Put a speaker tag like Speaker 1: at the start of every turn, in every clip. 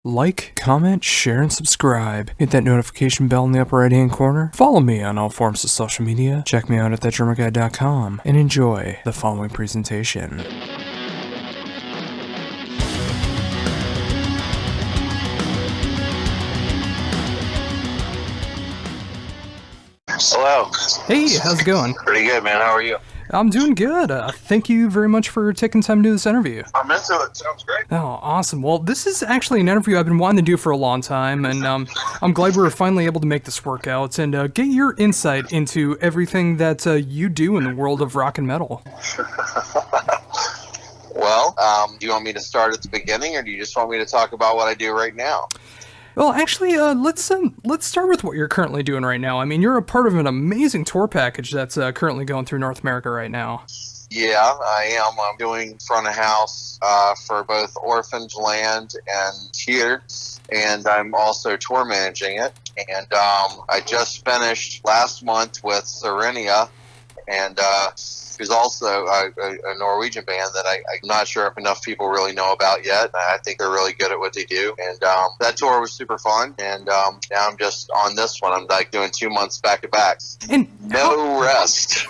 Speaker 1: Like, comment, share, and subscribe. Hit that notification bell in the upper right hand corner. Follow me on all forms of social media. Check me out at thatdrummerguy.com and enjoy the following presentation.
Speaker 2: Hello.
Speaker 1: Hey, how's it going?
Speaker 2: Pretty good, man. How are you?
Speaker 1: I'm doing good. Thank you very much for taking time to do this interview.
Speaker 2: I'm into it. Sounds great.
Speaker 1: Oh, awesome. Well, this is actually an interview I've been wanting to do for a long time, and I'm glad we were finally able to make this work out and get your insight into everything that you do in the world of rock and metal.
Speaker 2: Well, do you want me to start at the beginning, or do you just want me to talk about what I do right now?
Speaker 1: Well, actually, let's start with what you're currently doing right now. I mean, you're a part of an amazing tour package that's currently going through North America right now.
Speaker 2: Yeah, I am. I'm doing front of house for both Orphaned Land and Theater, and I'm also tour managing it. And I just finished last month with Serenia, and who's also a Norwegian band that I'm not sure if enough people really know about yet. I think they're really good at what they do. And that tour was super fun. And now I'm just on this one. I'm like doing 2 months back to back.
Speaker 1: And
Speaker 2: no rest.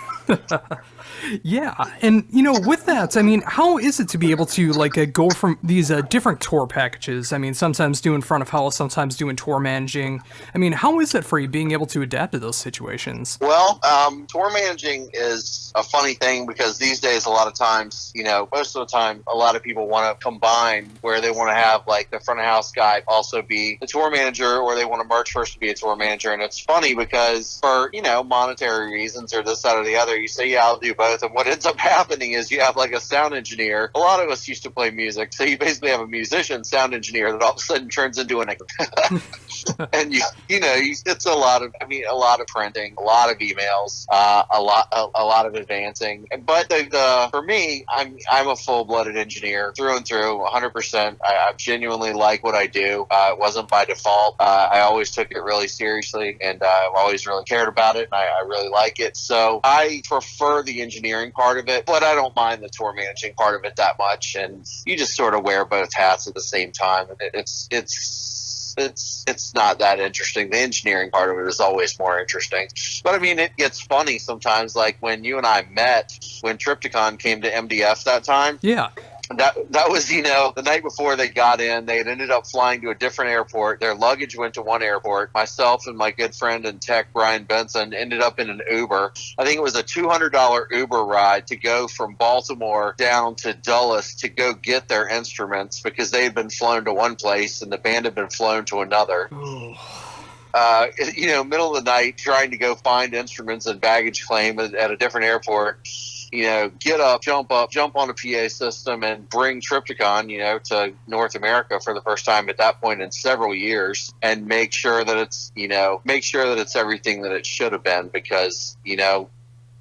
Speaker 1: Yeah, and you know, with that, I mean, how is it to be able to go from these different tour packages? I mean, sometimes doing front of house, sometimes doing tour managing. I mean, how is it for you being able to adapt to those situations?
Speaker 2: Well, tour managing is a funny thing because these days, a lot of times, you know, most of the time, a lot of people want to combine where they want to have like the front of house guy also be the tour manager, or they want a merch person to be a tour manager. And it's funny because for, you know, monetary reasons or this, that, or the other, you say, yeah, I'll do both. And what ends up happening is you have like a sound engineer. A lot of us used to play music, so you basically have a musician sound engineer that all of a sudden turns into an and it's a lot of printing, a lot of emails, a lot of advancing. But for me, I'm a full-blooded engineer through and through, 100%. I genuinely like what I do. It wasn't by default. I always took it really seriously, and I've always really cared about it, and I really like it. So I prefer the engineering part of it, but I don't mind the tour managing part of it that much. And you just sort of wear both hats at the same time, and it's not that interesting. The engineering part of it is always more interesting. But I mean, it gets funny sometimes, like when you and I met, when Triptychon came to MDF that time.
Speaker 1: Yeah.
Speaker 2: That was, you know, the night before they got in. They had ended up flying to a different airport. Their luggage went to one airport. Myself and my good friend and tech, Brian Benson, ended up in an Uber. I think it was a $200 Uber ride to go from Baltimore down to Dulles to go get their instruments because they had been flown to one place and the band had been flown to another. Middle of the night, trying to go find instruments and baggage claim at a different airport. You know, get up, jump on a PA system and bring Triptychon, you know, to North America for the first time at that point in several years, and make sure that it's everything that it should have been. Because, you know,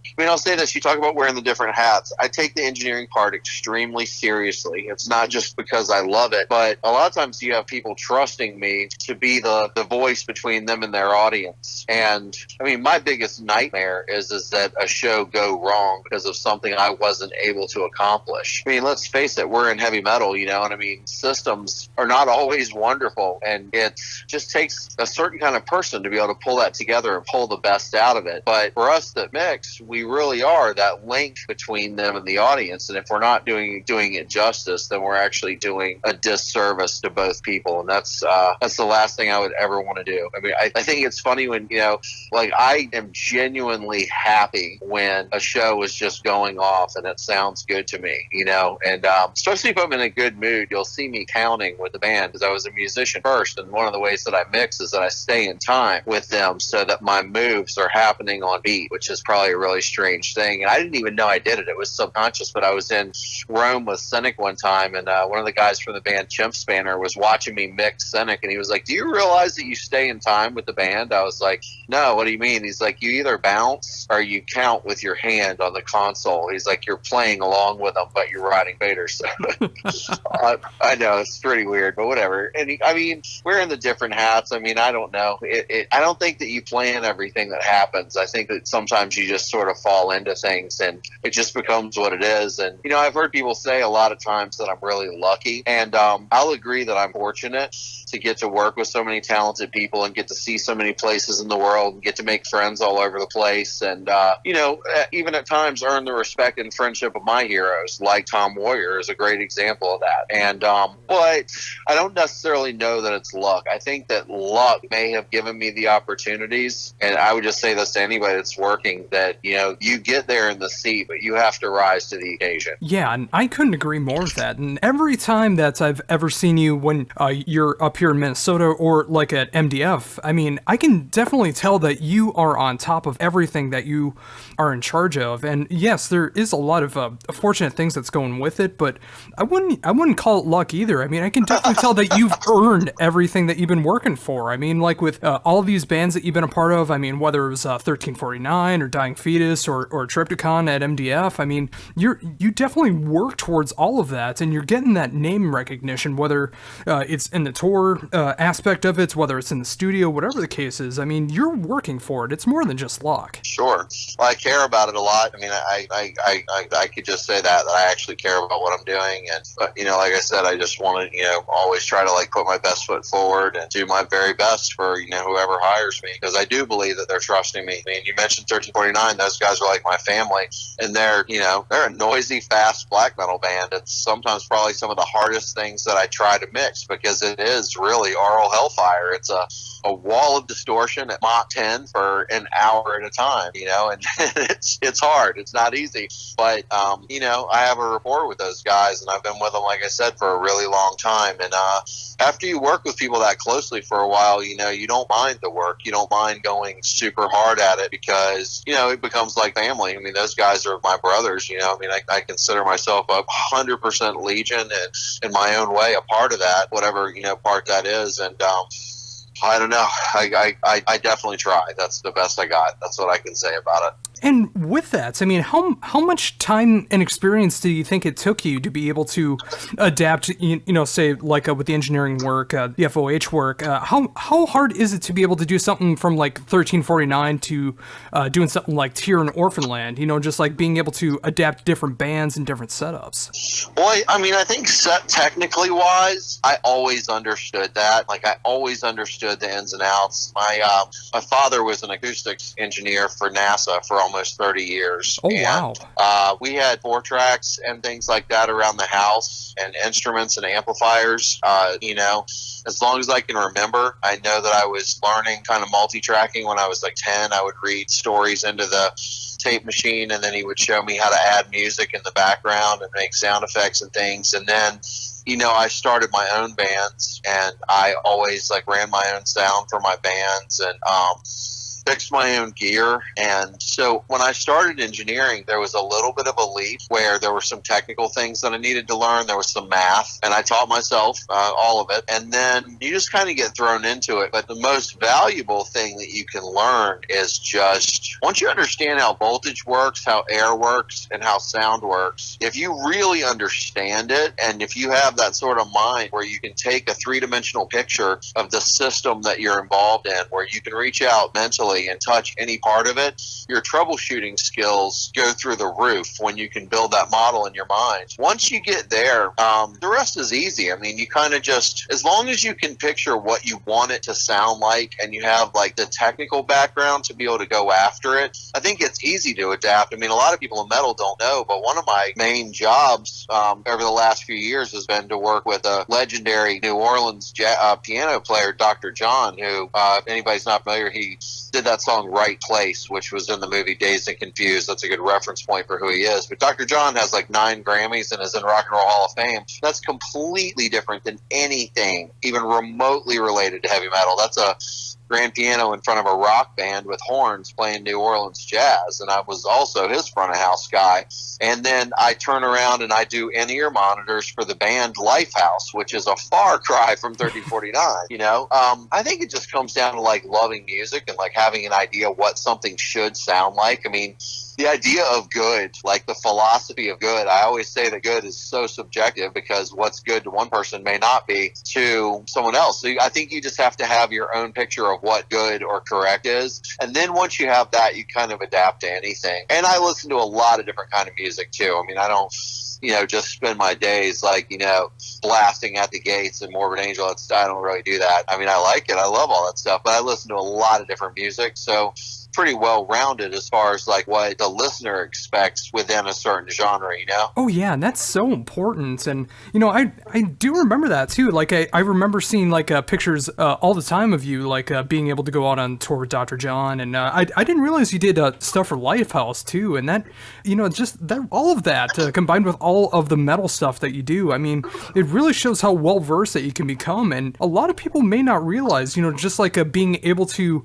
Speaker 2: I mean, I'll say this, you talk about wearing the different hats. I take the engineering part extremely seriously. It's not just because I love it, but a lot of times you have people trusting me to be the voice between them and their audience. And I mean, my biggest nightmare is that a show go wrong because of something I wasn't able to accomplish. I mean, let's face it, we're in heavy metal, you know, and I mean, systems are not always wonderful, and it just takes a certain kind of person to be able to pull that together and pull the best out of it. But for us that mix, we really are that link between them and the audience, and if we're not doing it justice, then we're actually doing a disservice to both people, and that's the last thing I would ever want to do. I mean, I think it's funny when, you know, like, I am genuinely happy when a show is just going off and it sounds good to me, you know, and especially if I'm in a good mood, you'll see me counting with the band because I was a musician first, and one of the ways that I mix is that I stay in time with them so that my moves are happening on beat, which is probably a really strange thing. And I didn't even know I did it. It was subconscious, but I was in Rome with Cynic one time, and one of the guys from the band, Chimp Spanner, was watching me mix Cynic, and he was like, do you realize that you stay in time with the band? I was like, no, what do you mean? He's like, you either bounce or you count with your hand on the console. He's like, you're playing along with them, but you're riding Vader. So I know, it's pretty weird, but whatever. And I mean, we're in the different hats. I mean, I don't know. I don't think that you plan everything that happens. I think that sometimes you just sort of fall into things, and it just becomes what it is. And, I've heard people say a lot of times that I'm really lucky, and I'll agree that I'm fortunate to get to work with so many talented people and get to see so many places in the world and get to make friends all over the place. And, even at times earn the respect and friendship of my heroes, like Tom Warrior is a great example of that. And, but I don't necessarily know that it's luck. I think that luck may have given me the opportunities. And I would just say this to anybody that's working, that, you get there in the seat, but you have to rise to the occasion.
Speaker 1: Yeah, and I couldn't agree more with that. And every time that I've ever seen you when you're up here in Minnesota or like at MDF, I mean, I can definitely tell that you are on top of everything that you are in charge of. And yes, there is a lot of fortunate things that's going with it, but I wouldn't call it luck either. I mean, I can definitely tell that you've earned everything that you've been working for. I mean, like with all of these bands that you've been a part of, I mean, whether it was 1349 or Dying Fetus or Triptychon at MDF, I mean, you definitely work towards all of that, and you're getting that name recognition, whether it's in the tour aspect of it, whether it's in the studio, whatever the case is. I mean, you're working for it. It's more than just luck.
Speaker 2: Sure. Well, I care about it a lot. I mean, I could just say that I actually care about what I'm doing. And, like I said, I just want to, always try to put my best foot forward and do my very best for, whoever hires me, because I do believe that they're trusting me. I mean, you mentioned 1349. Those guys are like my family, and they're a noisy, fast black metal band. It's sometimes probably some of the hardest things that I try to mix, because it is really oral hellfire. It's a wall of distortion at Mach 10 for an hour at a time, and it's hard. It's not easy, but I have a rapport with those guys, and I've been with them, like I said, for a really long time. And after you work with people that closely for a while, you don't mind the work. You don't mind going super hard at it, because it becomes like family. I mean, those guys are my brothers. I mean, I consider myself 100% Legion, and in my own way a part of that, whatever part that is. And I don't know. I definitely try. That's the best I got. That's what I can say about it.
Speaker 1: And with that, I mean, how much time and experience do you think it took you to be able to adapt, say like with the engineering work, the FOH work, how hard is it to be able to do something from like 1349 to doing something like Tyr and Orphanland, just like being able to adapt different bands and different setups?
Speaker 2: Well, I mean, I think technically wise, I always understood that. Like, I always understood the ins and outs. My father was an acoustics engineer for NASA for almost 30 years.
Speaker 1: Oh, wow.
Speaker 2: And we had 4-tracks and things like that around the house, and instruments and amplifiers. As long as I can remember, I know that I was learning kind of multi-tracking when I was like 10. I would read stories into the tape machine, and then he would show me how to add music in the background and make sound effects and things. And then I started my own bands, and I always ran my own sound for my bands, and fixed my own gear. And so when I started engineering, there was a little bit of a leap where there were some technical things that I needed to learn. There was some math, and I taught myself all of it. And then you just kind of get thrown into it. But the most valuable thing that you can learn is just, once you understand how voltage works, how air works, and how sound works, if you really understand it, and if you have that sort of mind where you can take a three-dimensional picture of the system that you're involved in, where you can reach out mentally and touch any part of it, your troubleshooting skills go through the roof when you can build that model in your mind. Once you get there, the rest is easy. I mean, you kind of just, as long as you can picture what you want it to sound like, and you have the technical background to be able to go after it, I think it's easy to adapt. I mean, a lot of people in metal don't know, but one of my main jobs over the last few years has been to work with a legendary New Orleans piano player, Dr. John, who, if anybody's not familiar, he did that song Right Place, which was in the movie Dazed and Confused. That's a good reference point for who he is. But Dr. John has 9 Grammys and is in Rock and Roll Hall of Fame. That's completely different than anything even remotely related to heavy metal. That's a grand piano in front of a rock band with horns playing New Orleans jazz, and I was also his front of house guy. And then I turn around and I do in-ear monitors for the band Lifehouse, which is a far cry from 1349. I think it just comes down to loving music and having an idea what something should sound like. I mean, the idea of good, like the philosophy of good, I always say that good is so subjective because what's good to one person may not be to someone else. So I think you just have to have your own picture of what good or correct is. And then once you have that, you kind of adapt to anything. And I listen to a lot of different kind of music too. I mean, I don't, just spend my days like, blasting at the gates and Morbid Angel. I don't really do that. I mean, I like it. I love all that stuff, but I listen to a lot of different music. So pretty well rounded as far as like what the listener expects within a certain genre,
Speaker 1: Oh yeah, and that's so important. And I do remember that too. Like I remember seeing like pictures all the time of you like being able to go out on tour with Dr. John, and I didn't realize you did stuff for Lifehouse too. And that just that all of that combined with all of the metal stuff that you do, I mean, it really shows how well versed that you can become. And a lot of people may not realize, just like being able to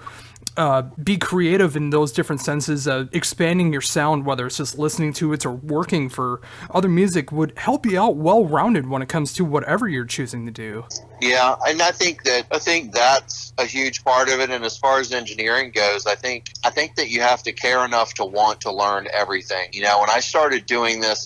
Speaker 1: be creative in those different senses, expanding your sound, whether it's just listening to it or working for other music, would help you out well-rounded when it comes to whatever you're choosing to do.
Speaker 2: Yeah, and I think that's a huge part of it. And as far as engineering goes, I think that you have to care enough to want to learn everything. When I started doing this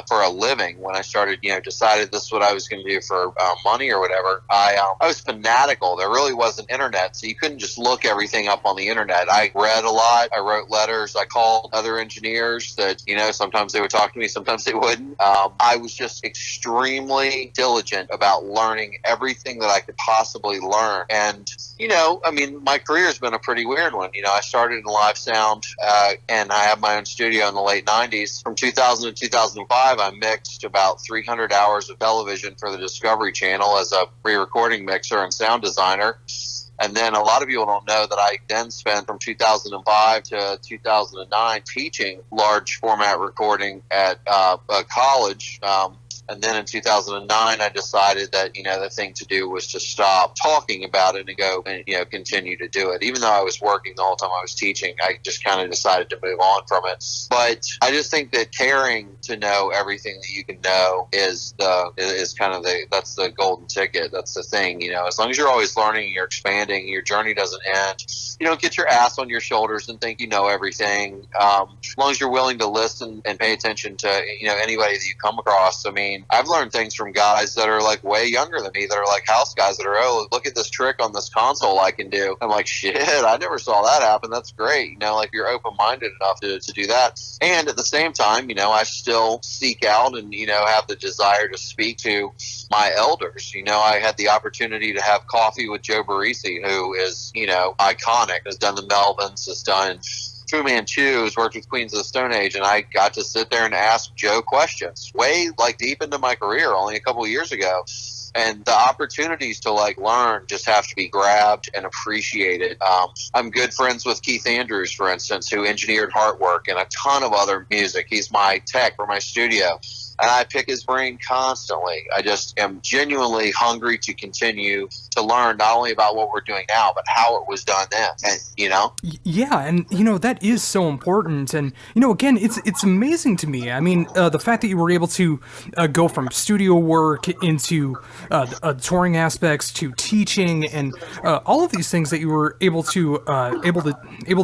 Speaker 2: for a living, when I started, decided this is what I was going to do for money or whatever, I was fanatical. There really wasn't internet, so you couldn't just look everything up on the internet. I read a lot. I wrote letters. I called other engineers that, sometimes they would talk to me, sometimes they wouldn't. I was just extremely diligent about learning everything that I could possibly learn. And, my career has been a pretty weird one. I started in live sound, and I have my own studio in the late 90s. From 2000 to 2005, I mixed about 300 hours of television for the Discovery Channel as a pre-recording mixer and sound designer. And then a lot of people don't know that I then spent from 2005 to 2009 teaching large format recording at a college. And then in 2009, I decided that, the thing to do was to stop talking about it and go and, continue to do it. Even though I was working the whole time I was teaching, I just kind of decided to move on from it. But I just think that caring to know everything that you can know is that's the golden ticket. That's the thing, as long as you're always learning, you're expanding, your journey doesn't end. You don't get your ass on your shoulders and think you know everything. As long as you're willing to listen and pay attention to, anybody that you come across. I mean, I've learned things from guys that are like way younger than me, that are like house guys that are, look at this trick on this console I can do. I'm like, shit, I never saw that happen. That's great. Like you're open-minded enough to do that. And at the same time, I still seek out and, have the desire to speak to my elders. I had the opportunity to have coffee with Joe Barresi, who is, iconic, has done the Melvins, has done Fu Manchu, has worked with Queens of the Stone Age, and I got to sit there and ask Joe questions way deep into my career only a couple of years ago. And the opportunities to learn just have to be grabbed and appreciated. I'm good friends with Keith Andrews, for instance, who engineered Heartwork and a ton of other music. He's my tech for my studio. And I pick his brain constantly. I just am genuinely hungry to continue to learn not only about what we're doing now, but how it was done then. And,
Speaker 1: Yeah, and that is so important. And again, it's amazing to me. I mean, the fact that you were able to go from studio work into touring aspects to teaching and all of these things that you were able to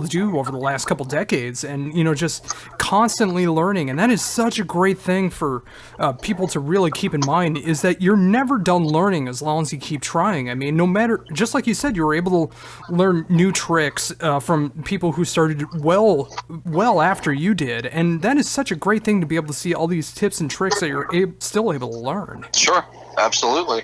Speaker 1: do over the last couple decades, and just constantly learning. And that is such a great thing for people to really keep in mind, is that you're never done learning as long as you keep trying. I mean, no matter, just like you said, you were able to learn new tricks from people who started well after you did, and that is such a great thing to be able to see all these tips and tricks that you're still able to learn.
Speaker 2: Sure, absolutely.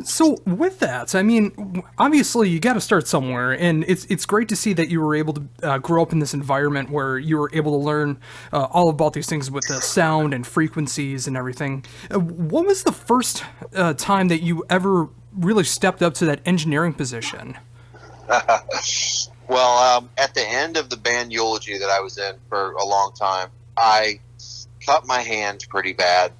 Speaker 1: So with that, I mean, obviously you got to start somewhere, and it's great to see that you were able to grow up in this environment where you were able to learn all about these things with the sound and frequencies and everything. What was the first time that you ever really stepped up to that engineering position?
Speaker 2: Well, at the end of the band Eulogy that I was in for a long time, I cut my hand pretty bad.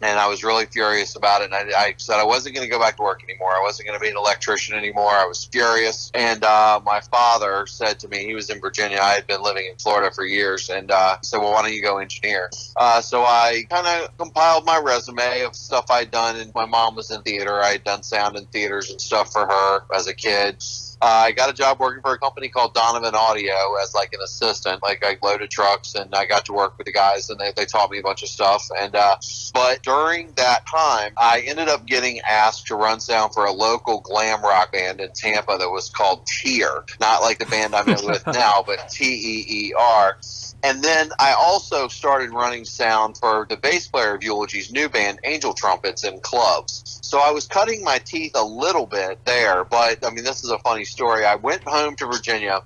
Speaker 2: And I was really furious about it. And I said I wasn't going to go back to work anymore. I wasn't going to be an electrician anymore. I was furious. And my father said to me, he was in Virginia. I had been living in Florida for years. And said, well, why don't you go engineer? So I kind of compiled my resume of stuff I'd done. And my mom was in theater. I had done sound in theaters and stuff for her as a kid. I got a job working for a company called Donovan Audio as like an assistant. Like I loaded trucks and I got to work with the guys and they taught me a bunch of stuff. And but during that time, I ended up getting asked to run sound for a local glam rock band in Tampa that was called Tear. Not like the band I'm in with now, but TEER. And then I also started running sound for the bass player of Eulogy's new band, Angel Trumpets, in clubs. So I was cutting my teeth a little bit there, but I mean, this is a funny story. I went home to Virginia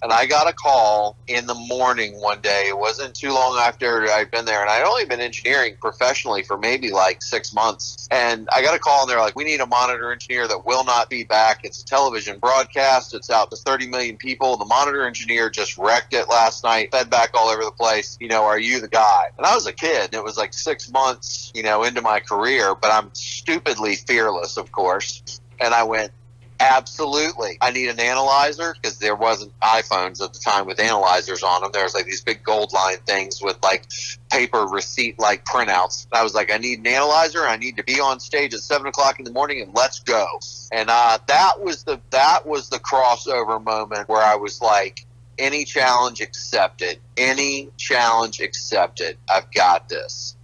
Speaker 2: and I got a call in the morning one day. It wasn't too long after I'd been there, and I'd only been engineering professionally for maybe like 6 months. And I got a call, and they're like, we need a monitor engineer that will not be back. It's a television broadcast. It's out to 30 million people. The monitor engineer just wrecked it last night, fed back all over the place. You know, are you the guy? And I was a kid, and it was like 6 months, you know, into my career, but I'm stupidly fearless, of course. And I went, absolutely. I need an analyzer, because there wasn't iPhones at the time with analyzers on them. There was like these big gold line things with like paper receipt like printouts. And I was like, I need an analyzer. I need to be on stage at 7 o'clock in the morning, and let's go. And that was the crossover moment where I was like, any challenge accepted. Any challenge accepted. I've got this.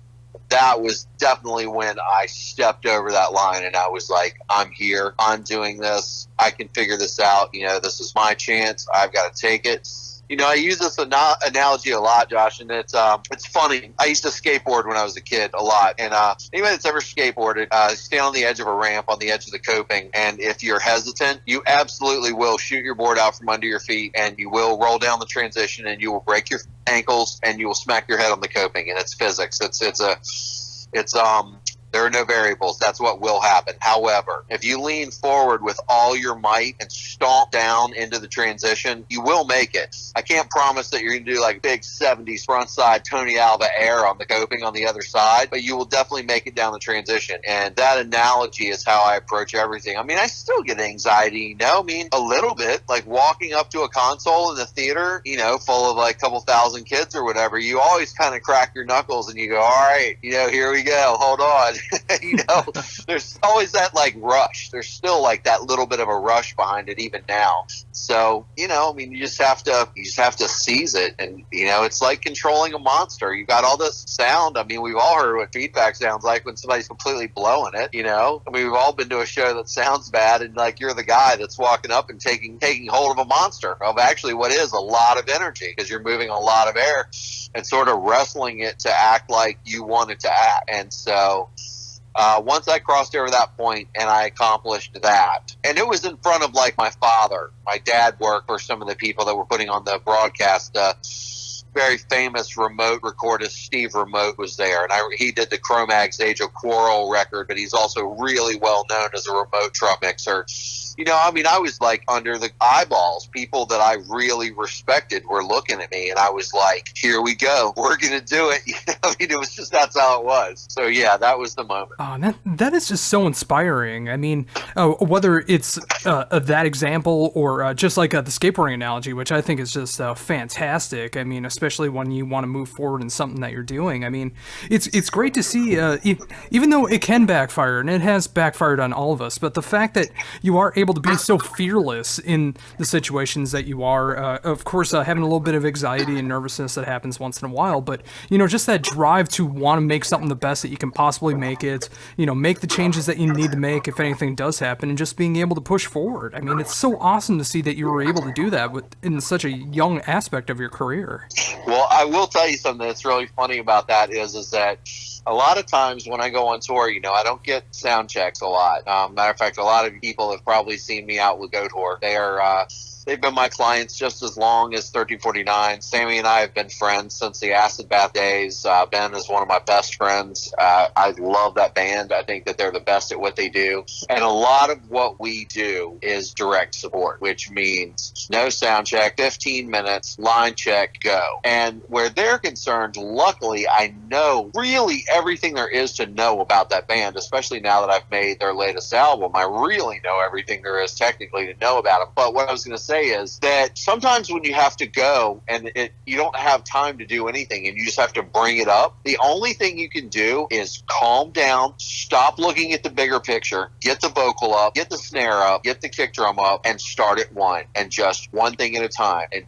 Speaker 2: That was definitely when I stepped over that line and I was like, I'm here. I'm doing this. I can figure this out. You know, this is my chance. I've got to take it. You know, I use this analogy a lot, Josh, and it's funny. I used to skateboard when I was a kid a lot, and anybody that's ever skateboarded, stand on the edge of a ramp, on the edge of the coping, and if you're hesitant, you absolutely will shoot your board out from under your feet, and you will roll down the transition, and you will break your ankles, and you will smack your head on the coping, and it's physics. There are no variables. That's what will happen. However, if you lean forward with all your might and stomp down into the transition, you will make it. I can't promise that you're going to do like big 70s frontside Tony Alva air on the coping on the other side, but you will definitely make it down the transition. And that analogy is how I approach everything. I mean, I still get anxiety, you know, I mean, a little bit, like walking up to a console in the theater, you know, full of like a couple thousand kids or whatever. You always kind of crack your knuckles and you go, all right, you know, here we go. Hold on. You know, there's always that like rush. There's still like that little bit of a rush behind it even now. So, you know, I mean, you just have to seize it. And, you know, it's like controlling a monster. You got all this sound. I mean, we've all heard what feedback sounds like when somebody's completely blowing it, you know. I mean, we've all been to a show that sounds bad, and like you're the guy that's walking up and taking hold of a monster of actually what is a lot of energy, because you're moving a lot of air and sort of wrestling it to act like you want it to act. And so once I crossed over that point and I accomplished that, and it was in front of like my father. My dad worked for some of the people that were putting on the broadcast. Very famous remote recordist Steve Remote was there, and he did the Cro-Mags Age of Quarrel record, but he's also really well known as a remote truck mixer. You know, I mean, I was like under the eyeballs. People that I really respected were looking at me, and I was like, here we go. We're going to do it. You know, I mean, it was just, that's how it was. So, yeah, that was the moment.
Speaker 1: Oh, that is just so inspiring. I mean, whether it's that example or just like the skateboarding analogy, which I think is just fantastic. I mean, especially when you want to move forward in something that you're doing. I mean, it's great to see, even though it can backfire, and it has backfired on all of us, but the fact that you are able to be so fearless in the situations that you are, of course, having a little bit of anxiety and nervousness that happens once in a while, but, you know, just that drive to want to make something the best that you can possibly make it, you know, make the changes that you need to make if anything does happen, and just being able to push forward. I mean, it's so awesome to see that you were able to do that in such a young aspect of your career.
Speaker 2: Well, I will tell you something that's really funny about that is that a lot of times when I go on tour, you know, I don't get sound checks a lot. Matter of fact, a lot of people have probably seen me out with Go Tour. They've been my clients just as long as 1349. Sammy and I have been friends since the Acid Bath days. Ben is one of my best friends. I love that band. I think that they're the best at what they do. And a lot of what we do is direct support, which means no sound check, 15 minutes, line check, go. And where they're concerned, luckily, I know really everything there is to know about that band, especially now that I've made their latest album. I really know everything there is technically to know about them. But what I was going to say say is that sometimes when you have to go and you don't have time to do anything and you just have to bring it up, the only thing you can do is calm down, stop looking at the bigger picture, get the vocal up, get the snare up, get the kick drum up, and start at one, and just one thing at a time. And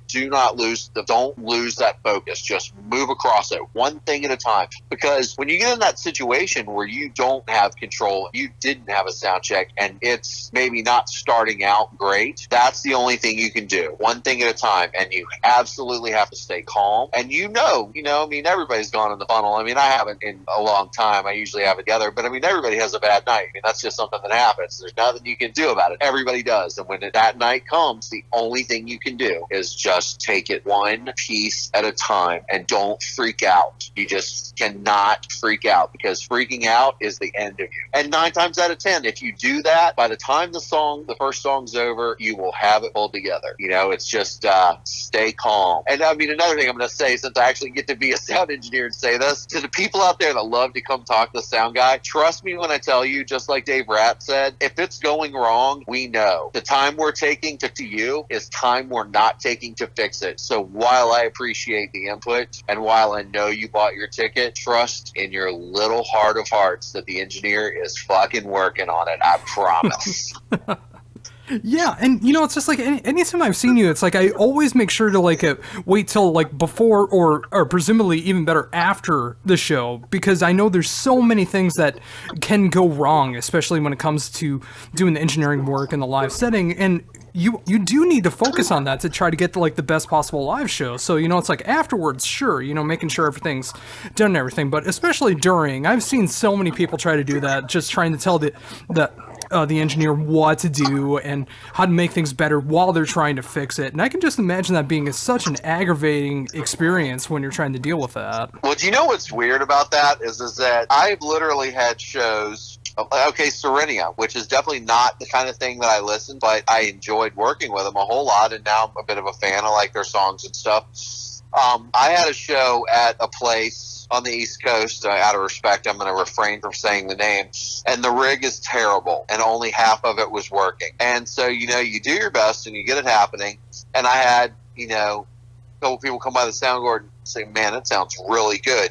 Speaker 2: don't lose that focus. Just move across it one thing at a time. Because when you get in that situation where you don't have control, you didn't have a sound check, and it's maybe not starting out great, that's the only thing you can do. One thing at a time. And you absolutely have to stay calm. And I mean, everybody's gone in the funnel. I mean, I haven't in a long time. I usually have it together. But I mean, everybody has a bad night. I mean, that's just something that happens. There's nothing you can do about it. Everybody does. And when that night comes, the only thing you can do is just take it one piece at a time and don't freak out. You just cannot freak out, because freaking out is the end of you. And 9 times out of 10, if you do that, by the time the first song's over, you will have it pulled together. It's just stay calm. And I mean, another thing I'm going to say, since I actually get to be a sound engineer and say this, to the people out there that love to come talk to the sound guy, trust me when I tell you, just like Dave Ratt said, if it's going wrong, we know. The time we're taking to you is time we're not taking to fix it. So while I appreciate the input, and while I know you bought your ticket, trust in your little heart of hearts that the engineer is fucking working on it. I promise.
Speaker 1: Yeah, and it's just like anytime I've seen you, it's like I always make sure to wait till before or presumably even better after the show, because I know there's so many things that can go wrong, especially when it comes to doing the engineering work in the live setting, and you do need to focus on that to try to get the best possible live show. So it's like afterwards, sure, making sure everything's done and everything, but especially during, I've seen so many people try to do that, just trying to tell the engineer what to do and how to make things better while they're trying to fix it. And I can just imagine that being such an aggravating experience when you're trying to deal with that.
Speaker 2: Well, do you know what's weird about that is that I've literally had shows, Serenia, which is definitely not the kind of thing that I listen, but I enjoyed working with them a whole lot, and now I'm a bit of a fan. I like their songs and stuff. I had a show at a place on the East Coast. Out of respect, I'm going to refrain from saying the name. And the rig is terrible, and only half of it was working. And so, you do your best, and you get it happening. And I had, a couple people come by the sound board and say, man, that sounds really good.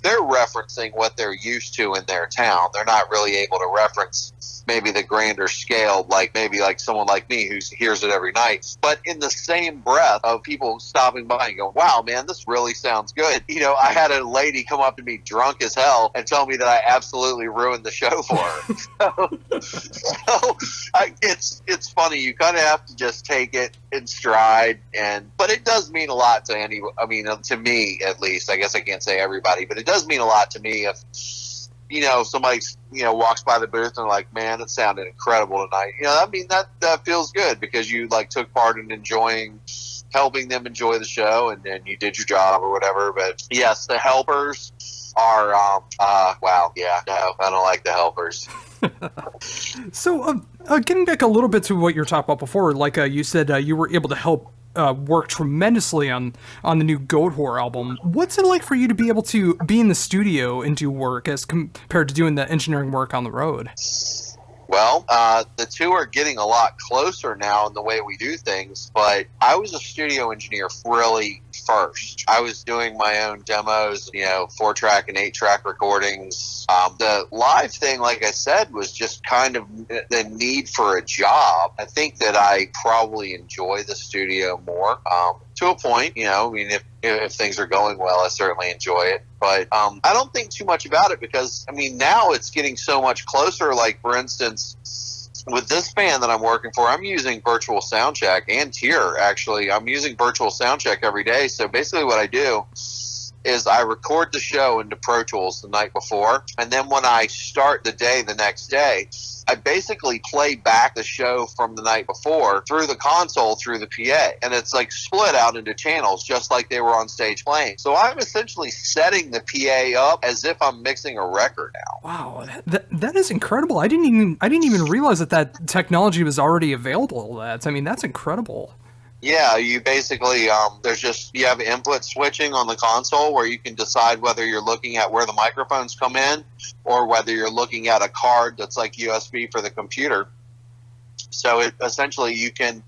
Speaker 2: They're referencing what they're used to in their town. They're not really able to reference maybe the grander scale, like someone like me who hears it every night. But in the same breath of people stopping by and go, wow, man, this really sounds good. I had a lady come up to me drunk as hell and tell me that I absolutely ruined the show for her. It's funny. You kind of have to just take it in stride, but it does mean a lot to to me at least. I guess I can't say everybody, but it does mean a lot to me if somebody walks by the booth and they're like, man, it sounded incredible tonight. That feels good, because you took part in helping them enjoy the show, and then you did your job or whatever. But yes, the helpers are wow, yeah, no, I don't like the helpers.
Speaker 1: So getting back a little bit to what you were talking about before, you said you were able to help work tremendously on the new Goat Whore album. What's it like for you to be able to be in the studio and do work as compared to doing the engineering work on the road?
Speaker 2: Well, the two are getting a lot closer now in the way we do things, but I was a studio engineer really first. I was doing my own demos, 4-track and 8-track recordings. The live thing, like I said, was just kind of the need for a job. I think that I probably enjoy the studio more, to a point. If things are going well, I certainly enjoy it. But I don't think too much about it, because, now it's getting so much closer. Like, for instance, with this band that I'm working for, I'm using virtual soundcheck, and Tier, actually. I'm using virtual soundcheck every day. So basically what I do is I record the show into Pro Tools the night before, and then when I start the day the next day, I basically play back the show from the night before through the console, through the PA, and it's split out into channels just like they were on stage playing. So I'm essentially setting the PA up as if I'm mixing a record now.
Speaker 1: Wow, that is incredible. I didn't even realize that technology was already available. That's incredible.
Speaker 2: Yeah, you basically, you have input switching on the console where you can decide whether you're looking at where the microphones come in or whether you're looking at a card that's like USB for the computer. So essentially you can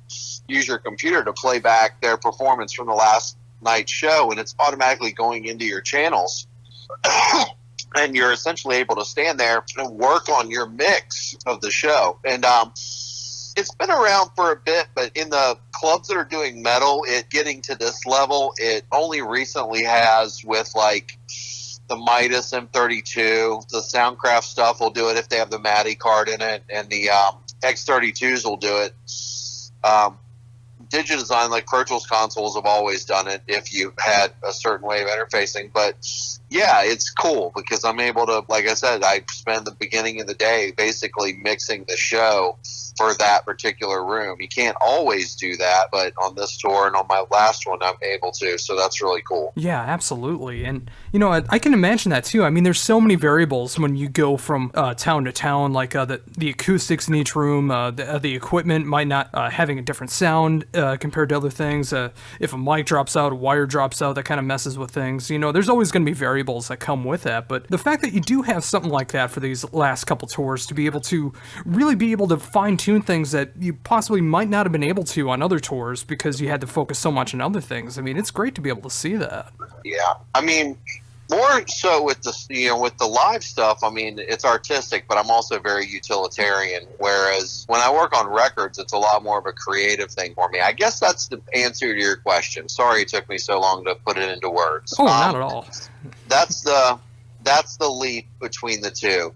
Speaker 2: use your computer to play back their performance from the last night's show, and it's automatically going into your channels. And you're essentially able to stand there and work on your mix of the show. And it's been around for a bit, but in the clubs that are doing metal, it getting to this level, it only recently has with like the Midas M32. The Soundcraft stuff will do it if they have the Matty card in it, and the X32s will do it. Digidesign, like Pro Tools consoles, have always done it if you had a certain way of interfacing. But yeah, it's cool because I'm able to, like I said, I spend the beginning of the day basically mixing the show for that particular room. You can't always do that, but on this tour and on my last one, I'm able to. So that's really cool.
Speaker 1: Yeah, absolutely. And, you know, I can imagine that too. I mean, there's so many variables when you go from town to town, like the acoustics in each room, the equipment might not having a different sound compared to other things. If a mic drops out, a wire drops out, that kind of messes with things. You know, there's always going to be variables that come with that. But the fact that you do have something like that for these last couple tours, to be able to really be able to fine-tune things that you possibly might not have been able to on other tours because you had to focus so much on other things. I mean, it's great to be able to see that.
Speaker 2: Yeah, I mean, more so with the, you know, with the live stuff, I mean, it's artistic, but I'm also very utilitarian. Whereas when I work on records, it's a lot more of a creative thing for me. I guess that's the answer to your question. Sorry it took me so long to put it into words.
Speaker 1: Oh, not at all.
Speaker 2: That's the leap between the two.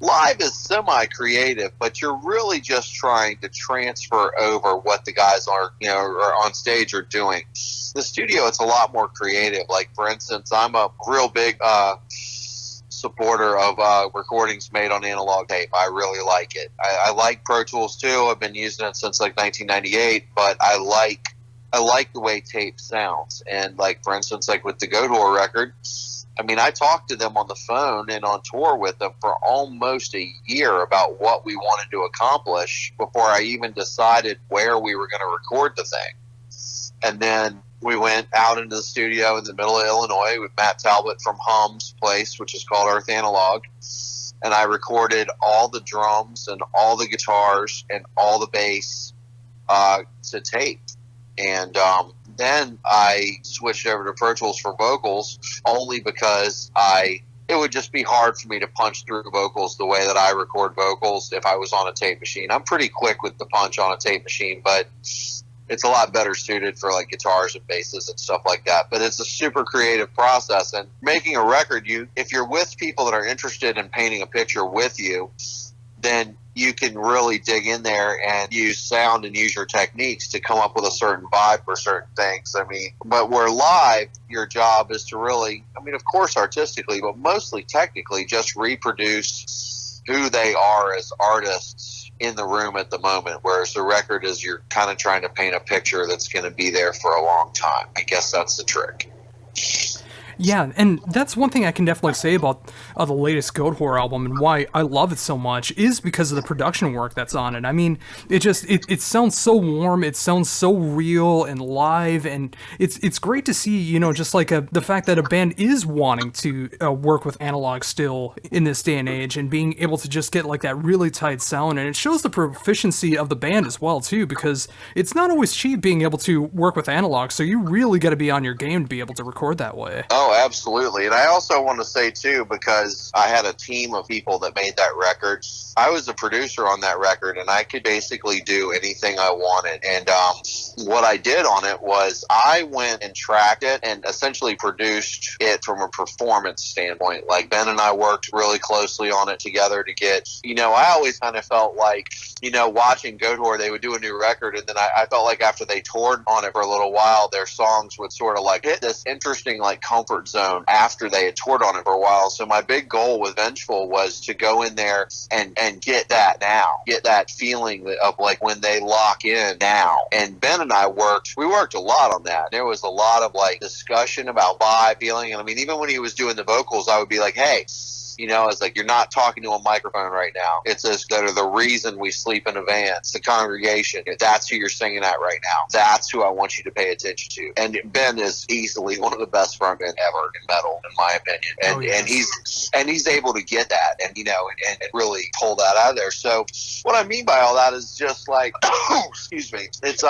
Speaker 2: Live is semi-creative, but you're really just trying to transfer over what the guys are, you know, are on stage are doing. The studio, it's a lot more creative. Like, for instance, I'm a real big supporter of recordings made on analog tape. I really like it. I like Pro Tools too. I've been using it since like 1998, but I like the way tape sounds. And like, for instance, like with the Godour record, I mean, I talked to them on the phone and on tour with them for almost a year about what we wanted to accomplish before I even decided where we were going to record the thing. And then we went out into the studio in the middle of Illinois with Matt Talbot from Hum's place, which is called Earth Analog. And I recorded all the drums and all the guitars and all the bass to tape. And then I switched over to Pro Tools for vocals only because it would just be hard for me to punch through vocals the way that I record vocals if I was on a tape machine. I'm pretty quick with the punch on a tape machine, but it's a lot better suited for like guitars and basses and stuff like that. But it's a super creative process. And making a record, if you're with people that are interested in painting a picture with you, then you can really dig in there and use sound and use your techniques to come up with a certain vibe for certain things. I mean, but where live, your job is to really, I mean, of course, artistically, but mostly technically, just reproduce who they are as artists in the room at the moment. Whereas the record is you're kind of trying to paint a picture that's going to be there for a long time. I guess that's the trick.
Speaker 1: Yeah, and that's one thing I can definitely say about the latest Godour album and why I love it so much is because of the production work that's on it. I mean, it sounds so warm, it sounds so real and live, and it's great to see, you know, just like the fact that a band is wanting to work with analog still in this day and age and being able to just get like that really tight sound, and it shows the proficiency of the band as well too, because it's not always cheap being able to work with analog, so you really got to be on your game to be able to record that way.
Speaker 2: Oh, absolutely. And I also want to say, too, because I had a team of people that made that record, I was a producer on that record, and I could basically do anything I wanted. And what I did on it was I went and tracked it and essentially produced it from a performance standpoint. Like, Ben and I worked really closely on it together to get, you know, I always kind of felt like, you know, watching Godour, they would do a new record, and then I felt like after they toured on it for a little while, their songs would sort of like hit this interesting like comfort zone after they had toured on it for a while. So my big goal with Vengeful was to go in there and get that now, get that feeling of like when they lock in now. And Ben and I worked a lot on that. There was a lot of like discussion about vibe, feeling, and I mean, even when he was doing the vocals, I would be like, hey, You know, it's like, you're not talking to a microphone right now. It's this that are the reason we sleep in a van. It's the congregation. That's who you're singing at right now. That's who I want you to pay attention to. And Ben is easily one of the best frontmen ever in metal, in my opinion. And he's able to get that and, you know, and really pull that out of there. So what I mean by all that is just like, excuse me, it's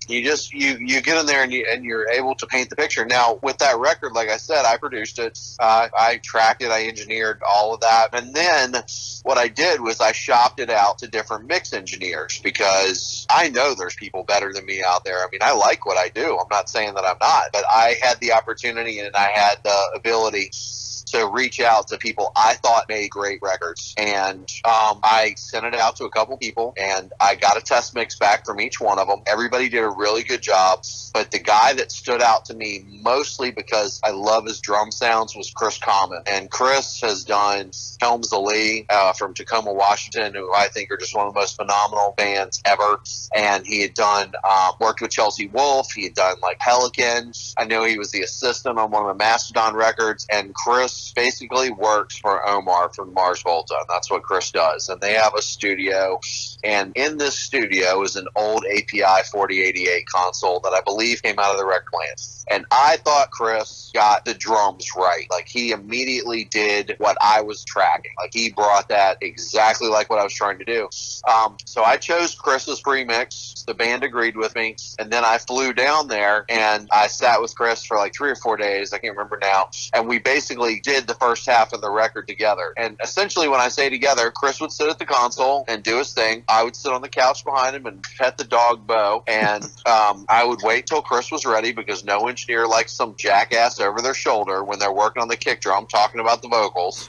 Speaker 2: you get in there and you're able to paint the picture. Now with that record, like I said, I produced it, I tracked it, I engineered all of that, and then what I did was I shopped it out to different mix engineers, because I know there's people better than me out there. I mean, I like what I do. I'm not saying that I'm not, but I had the opportunity and I had the ability to reach out to people I thought made great records. And I sent it out to a couple people, and I got a test mix back from each one of them. Everybody did a really good job, but the guy that stood out to me mostly because I love his drum sounds was Chris Common. And Chris has done Helms Ali from Tacoma, Washington, who I think are just one of the most phenomenal bands ever. And he had done, worked with Chelsea Wolfe. He had done like Pelican. I know he was the assistant on one of the Mastodon records. And Chris basically works for Omar from Mars Volta. And that's what Chris does. And they have a studio. And in this studio is an old API 4088 console that I believe came out of the record plant. And I thought Chris got the drums right. Like, he immediately did what I was tracking. Like, he brought that exactly like what I was trying to do. So I chose Chris's premix. The band agreed with me. And then I flew down there and I sat with Chris for like 3 or 4 days. I can't remember now. And we basically did the first half of the record together. And essentially, when I say together, Chris would sit at the console and do his thing. I would sit on the couch behind him and pet the dog Bo. And I would wait till Chris was ready, because no engineer likes some jackass over their shoulder when they're working on the kick drum talking about the vocals.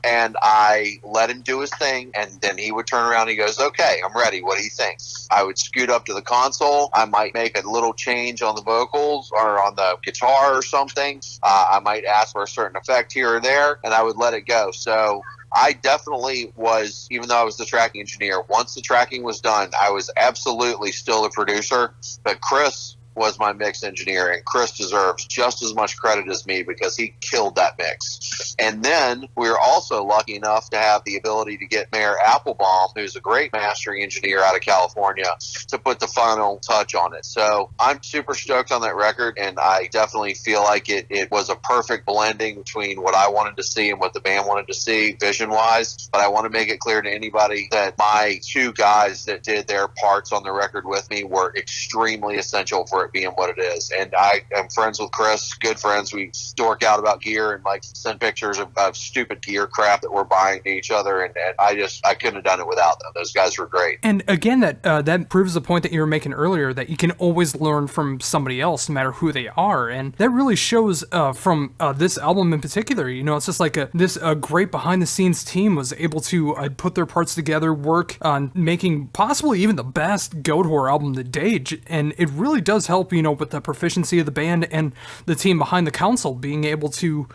Speaker 2: And I let him do his thing, and then he would turn around and he goes, "Okay, I'm ready. What do you think?" I would scoot up to the console. I might make a little change on the vocals or on the guitar or something. I might ask for a certain effect here or there, and I would let it go. So I definitely was, even though I was the tracking engineer, once the tracking was done, I was absolutely still the producer. But Chris was my mix engineer, and Chris deserves just as much credit as me, because he killed that mix. And then we were also lucky enough to have the ability to get Mayor Applebaum, who's a great mastering engineer out of California, to put the final touch on it. So I'm super stoked on that record, and I definitely feel like it was a perfect blending between what I wanted to see and what the band wanted to see vision-wise. But I want to make it clear to anybody that my two guys that did their parts on the record with me were extremely essential for it being what it is. And I am friends with Chris, good friends. We dork out about gear and like send pictures of stupid gear crap that we're buying to each other, and I couldn't have done it without them. Those guys were great.
Speaker 1: And again, that proves the point that you were making earlier, that you can always learn from somebody else, no matter who they are. And that really shows from this album in particular. You know, it's just like this great behind the scenes team was able to put their parts together, work on making possibly even the best Goatwhore album to date. And it really does help, you know, with the proficiency of the band and the team behind the console being able to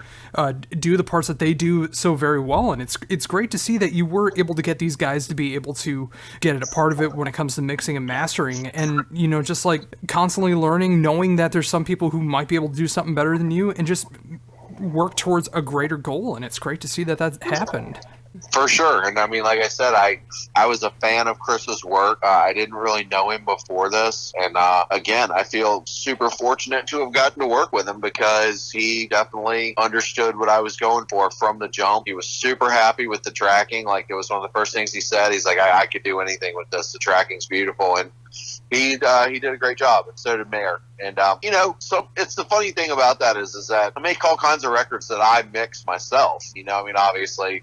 Speaker 1: do the parts that they do so very well. And it's great to see that you were able to get these guys to be able to get a part of it when it comes to mixing and mastering, and, you know, just like constantly learning, knowing that there's some people who might be able to do something better than you, and just work towards a greater goal. And it's great to see that happened.
Speaker 2: For sure. And I mean, like I said, I was a fan of Chris's work. I didn't really know him before this. And again, I feel super fortunate to have gotten to work with him, because he definitely understood what I was going for from the jump. He was super happy with the tracking. Like, it was one of the first things he said. He's like, I could do anything with this. The tracking's beautiful. And he did a great job, and so did Mayor. And you know, so it's the funny thing about that is that I make all kinds of records that I mix myself. You know, I mean, obviously,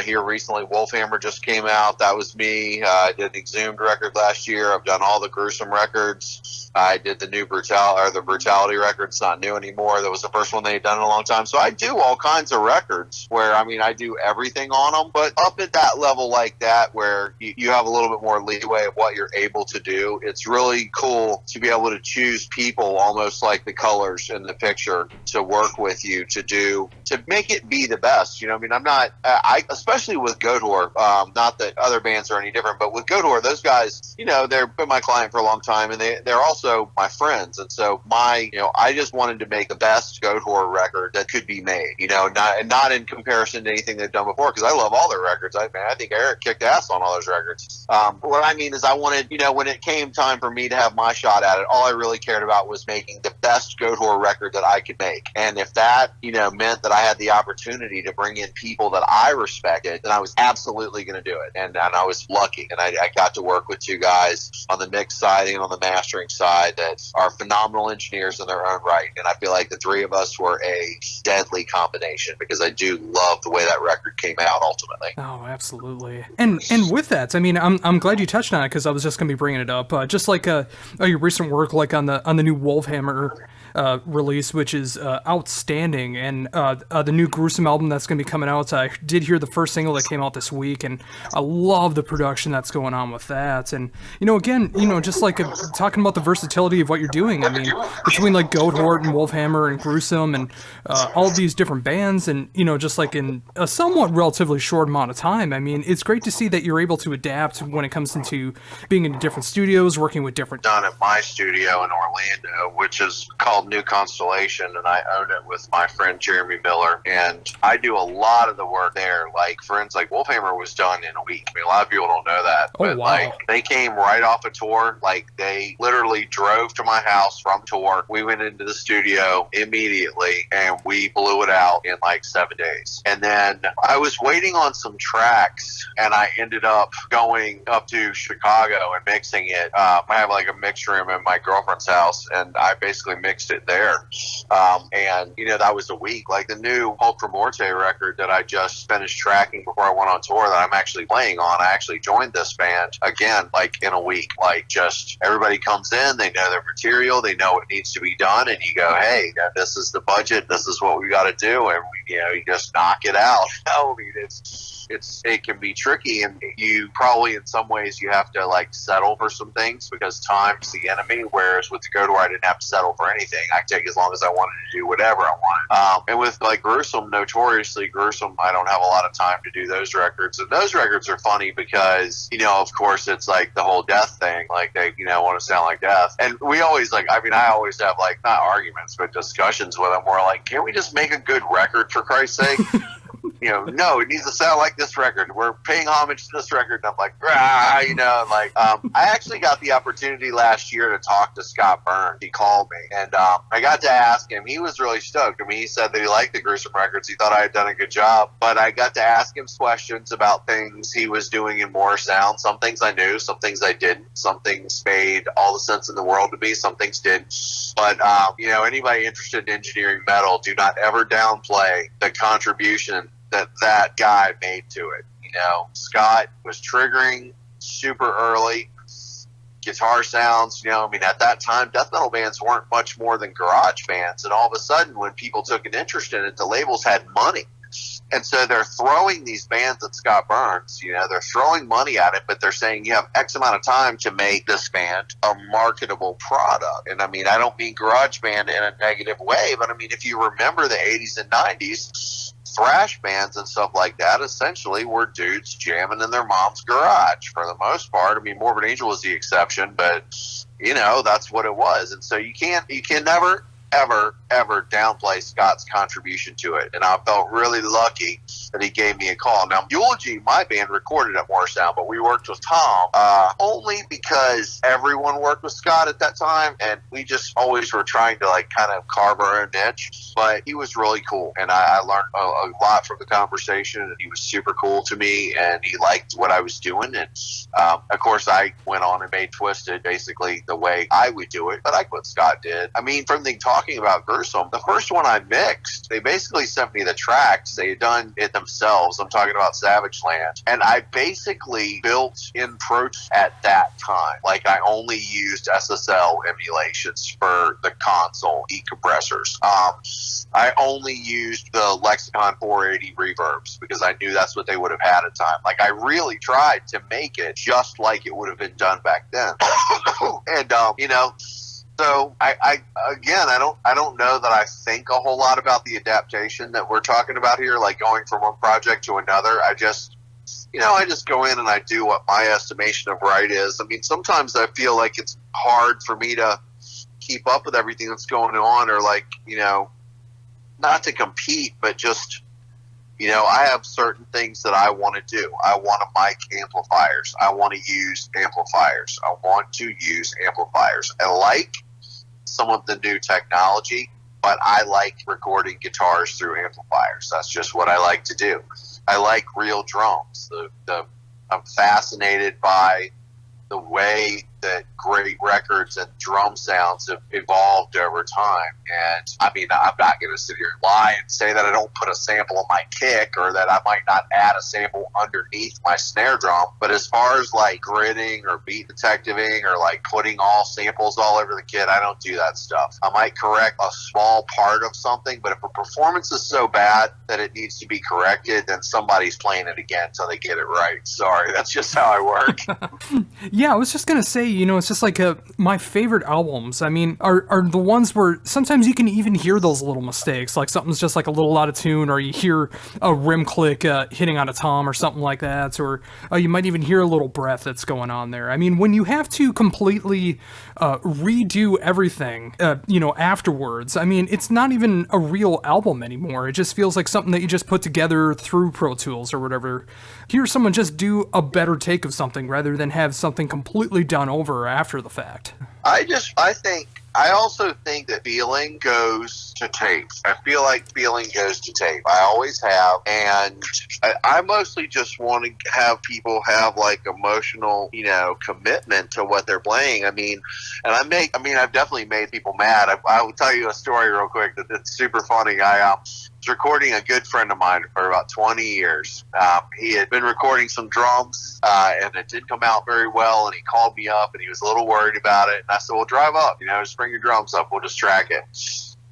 Speaker 2: here recently, Wolfhammer just came out. That was me. I did the Exhumed record last year. I've done all the Gruesome records. I did the new Brutality record. It's not new anymore. That was the first one they had done in a long time. So I do all kinds of records where, I mean, I do everything on them. But up at that level like that, where you have a little bit more leeway of what you're able to do, it's really cool to be able to choose people almost like the colors in the picture to work with you to make it be the best. You know, I mean, I'm not, especially with Goatwhore, not that other bands are any different, but with Goatwhore, those guys, you know, they've been my client for a long time, and they're also also my friends. And so I just wanted to make the best Goat Horror record that could be made, not in comparison to anything they've done before, because I love all their records. I think Eric kicked ass on all those records. What I mean is I wanted, when it came time for me to have my shot at it, all I really cared about was making the best Goat Horror record that I could make. And if that, meant that I had the opportunity to bring in people that I respected, then I was absolutely going to do it. And I was lucky. And I got to work with two guys on the mix side and on the mastering side that are phenomenal engineers in their own right. And I feel like the three of us were a deadly combination, because I do love the way that record came out ultimately.
Speaker 1: Oh, absolutely. And with that, I mean, I'm glad you touched on it, because I was just going to be bringing it up. Just like your recent work, like on the new Wolfhammer release, which is outstanding, and the new Gruesome album that's going to be coming out. I did hear the first single that came out this week, and I love the production that's going on with that. And again, just like talking about the versatility of what you're doing. I mean, between like Goat Horror and Wolfhammer and Gruesome and all of these different bands, and just like in a somewhat relatively short amount of time. I mean, it's great to see that you're able to adapt when it comes into being in different studios, working with different.
Speaker 2: Done at my studio in Orlando, which is called New Constellation, and I own it with my friend Jeremy Miller, and I do a lot of the work there. Like, for instance, like Wolfhammer was done in a week. I mean, a lot of people don't know that, but
Speaker 1: wow.
Speaker 2: Like they came right off a tour. Like they literally drove to my house from tour. We went into the studio immediately and we blew it out in like 7 days. And then I was waiting on some tracks, and I ended up going up to Chicago and mixing it. I have like a mix room in my girlfriend's house, and I basically mixed it there. And that was a week. Like the new Ultra Morte record that I just finished tracking before I went on tour that I'm actually playing on, I actually joined this band again like in a week. Like, just everybody comes in, they know their material, they know what needs to be done, and you go, hey, this is the budget, this is what we got to do, and you just knock it out. I mean, it can be tricky, and you probably in some ways you have to like settle for some things, because time's the enemy. Whereas with the Goat Horror, I didn't have to settle for anything. I could take as long as I wanted to do whatever I wanted. And with like notoriously Gruesome, I don't have a lot of time to do those records. And those records are funny because of course it's like the whole death thing. Like they want to sound like death, and we always I always have like not arguments but discussions with them. We're like, can't we just make a good record for Christ's sake? No, it needs to sound like this record. We're paying homage to this record. And I'm like, I actually got the opportunity last year to talk to Scott Burns. He called me, and I got to ask him. He was really stoked. I mean, he said that he liked the Gruesome records. He thought I had done a good job. But I got to ask him questions about things he was doing in More Sound. Some things I knew, some things I didn't. Some things made all the sense in the world to me. Some things didn't. But, anybody interested in engineering metal, do not ever downplay the contribution that guy made to it. Scott was triggering super early. Guitar sounds, at that time, death metal bands weren't much more than garage bands. And all of a sudden, when people took an interest in it, the labels had money. And so they're throwing these bands at Scott Burns. They're throwing money at it, but they're saying you have X amount of time to make this band a marketable product. And I mean, I don't mean garage band in a negative way, but I mean, if you remember the 80s and 90s, thrash bands and stuff like that essentially were dudes jamming in their mom's garage for the most part. I mean, Morbid Angel was the exception, but that's what it was. And so you can never ever downplay Scott's contribution to it, and I felt really lucky that he gave me a call. Now, Eulogy, my band, recorded at More Sound, but we worked with Tom only because everyone worked with Scott at that time, and we just always were trying to kind of carve our own niche. But he was really cool, and I learned a lot from the conversation, and he was super cool to me, and he liked what I was doing. And of course, I went on and made Twisted basically the way I would do it, but I like what Scott did. I mean, from the talking about Gruesome, the first one I mixed, they basically sent me the tracks. They had done it themselves. I'm talking about Savage Land. And I basically built in Pro at that time. I only used SSL emulations for the console e-compressors. I only used the Lexicon 480 reverbs because I knew that's what they would have had at the time. I really tried to make it just like it would have been done back then. And, so I don't know that I think a whole lot about the adaptation that we're talking about here, going from one project to another. I just go in and I do what my estimation of right is. I mean, sometimes I feel like it's hard for me to keep up with everything that's going on, or like, you know, not to compete, but just, you know, I have certain things that I want to do. I want to mic amplifiers. I want to use amplifiers. I want to use amplifiers. I like some of the new technology, but I like recording guitars through amplifiers. That's just what I like to do. I like real drums. I'm fascinated by the way that great records and drum sounds have evolved over time. And I mean, I'm not going to sit here and lie and say that I don't put a sample on my kick, or that I might not add a sample underneath my snare drum. But as far as like gridding or beat detectiving or like putting all samples all over the kit, I don't do that stuff. I might correct a small part of something, but if a performance is so bad that it needs to be corrected, then somebody's playing it again until they get it right. Sorry, that's just how I work.
Speaker 1: Yeah, I was just going to say, you know, it's just like my favorite albums, I mean, are the ones where sometimes you can even hear those little mistakes, like something's just like a little out of tune, or you hear a rim click hitting on a tom or something like that, or you might even hear a little breath that's going on there. I mean, when you have to completely redo everything, you know, afterwards, I mean, it's not even a real album anymore. It just feels like something that you just put together through Pro Tools or whatever. Hear someone just do a better take of something rather than have something completely done over after the fact.
Speaker 2: I also think that feeling goes to tape. I feel like feeling goes to tape. I always have. And I mostly just want to have people have like emotional, you know, commitment to what they're playing. I mean, I've definitely made people mad. I will tell you a story real quick that's super funny. I was recording a good friend of mine for about 20 years. He had been recording some drums, and it didn't come out very well, and he called me up, and he was a little worried about it. And I said, well, drive up, you know, just bring your drums up. We'll just track it.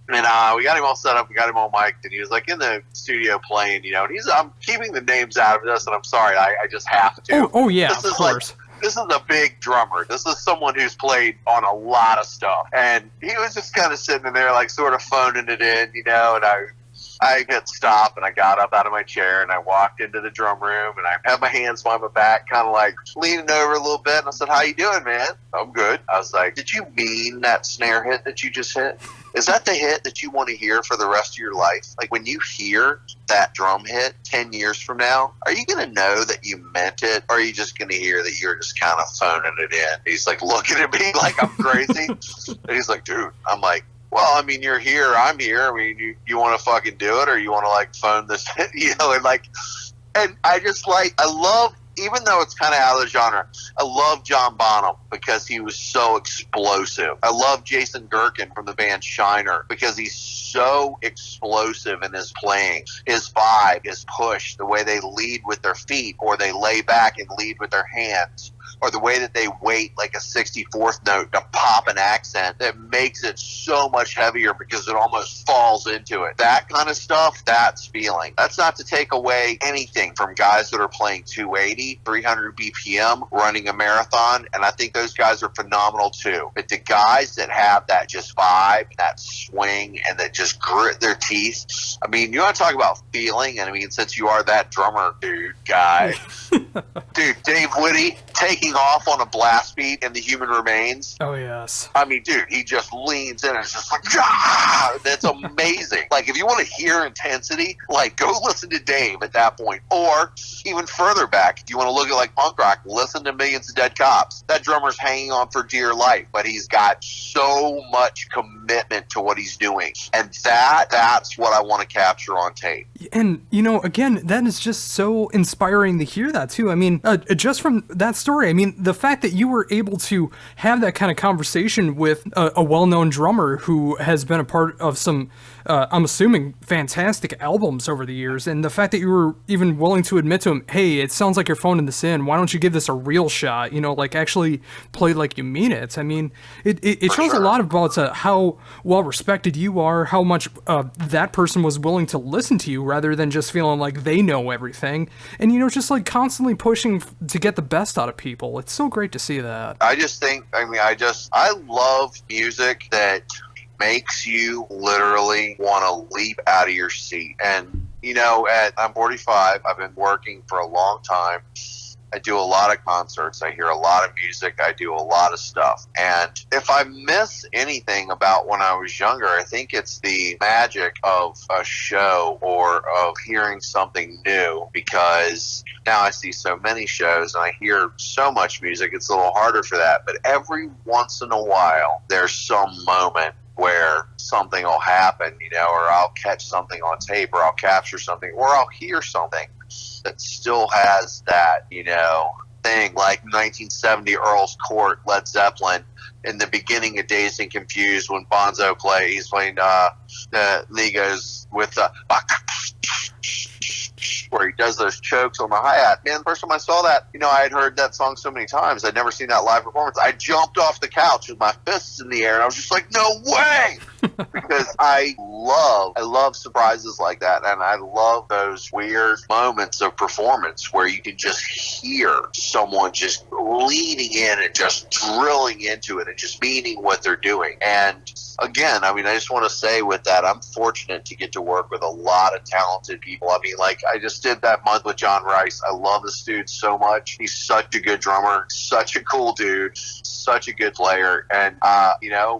Speaker 2: And we got him all set up. We got him all mic'd, and he was like in the studio playing, you know, and I'm keeping the names out of this, and I'm sorry, I just have to.
Speaker 1: Oh yeah, of course.
Speaker 2: This is a big drummer. This is someone who's played on a lot of stuff. And he was just kind of sitting in there, like sort of phoning it in, you know, and I hit stop, and I got up out of my chair, and I walked into the drum room, and I had my hands behind my back, kind of like leaning over a little bit, and I said, how you doing, man? I'm good. I was like, did you mean that snare hit that you just hit? Is that the hit that you want to hear for the rest of your life? Like, when you hear that drum hit 10 years from now, are you going to know that you meant it, or are you just going to hear that you're just kind of phoning it in? He's like looking at me like I'm crazy. And he's like, dude, I'm like, well, I mean, you're here, I'm here. I mean, you want to fucking do it, or you want to like phone this, you know, and I just like, I love, even though it's kind of out of the genre, I love John Bonham because he was so explosive. I love Jason Gerken from the band Shiner because he's so explosive in his playing. His vibe, his push, the way they lead with their feet, or they lay back and lead with their hands, or the way that they wait like a 64th note to pop an accent that makes it so much heavier because it almost falls into it. That kind of stuff, that's feeling. That's not to take away anything from guys that are playing 280, 300 BPM, running a marathon, and I think those guys are phenomenal too. But the guys that have that just vibe, that swing, and that just grit their teeth, I mean, you want to talk about feeling, and I mean, since you are that drummer guy, dude, Dave Whitty taking off on a blast beat in The Human Remains.
Speaker 1: Oh, yes.
Speaker 2: I mean, dude, he just leans in and it's just like, ah! That's amazing. Like, if you want to hear intensity, like, go listen to Dave at that point. Or even further back, if you want to look at like punk rock, listen to Millions of Dead Cops. That drummer's hanging on for dear life, but he's got so much commitment to what he's doing. And that's what I want to capture on tape.
Speaker 1: And, you know, again, that is just so inspiring to hear that, too. I mean, just from that story, I mean, the fact that you were able to have that kind of conversation with a well-known drummer who has been a part of some, I'm assuming, fantastic albums over the years, and the fact that you were even willing to admit to him, hey, it sounds like you're phoning this in, why don't you give this a real shot, you know, like actually play like you mean it. I mean, it shows a lot about how well-respected you are, how much that person was willing to listen to you rather than just feeling like they know everything, and, you know, just like constantly pushing to get the best out of people. It's so great to see that.
Speaker 2: I love music that makes you literally want to leap out of your seat. And, you know, I'm 45. I've been working for a long time. I do a lot of concerts. I hear a lot of music. I do a lot of stuff. And if I miss anything about when I was younger, I think it's the magic of a show or of hearing something new, because now I see so many shows and I hear so much music. It's a little harder for that. But every once in a while, there's some moment where something will happen, or I'll catch something on tape, or I'll capture something, or I'll hear something that still has that, thing, like 1970 Earl's Court, Led Zeppelin, in the beginning of Dazed and Confused, when Bonzo he's playing he goes with where he does those chokes on the hi-hat. Man, the first time I saw that, I had heard that song so many times. I'd never seen that live performance. I jumped off the couch with my fists in the air, and I was just like, no way! Because I love surprises like that, and I love those weird moments of performance where you can just hear someone just leaning in and just drilling into it and just meaning what they're doing. And again, I just want to say with that, I'm fortunate to get to work with a lot of talented people. I just did that month with John Rice. I love this dude so much. He's such a good drummer, such a cool dude, such a good player. And,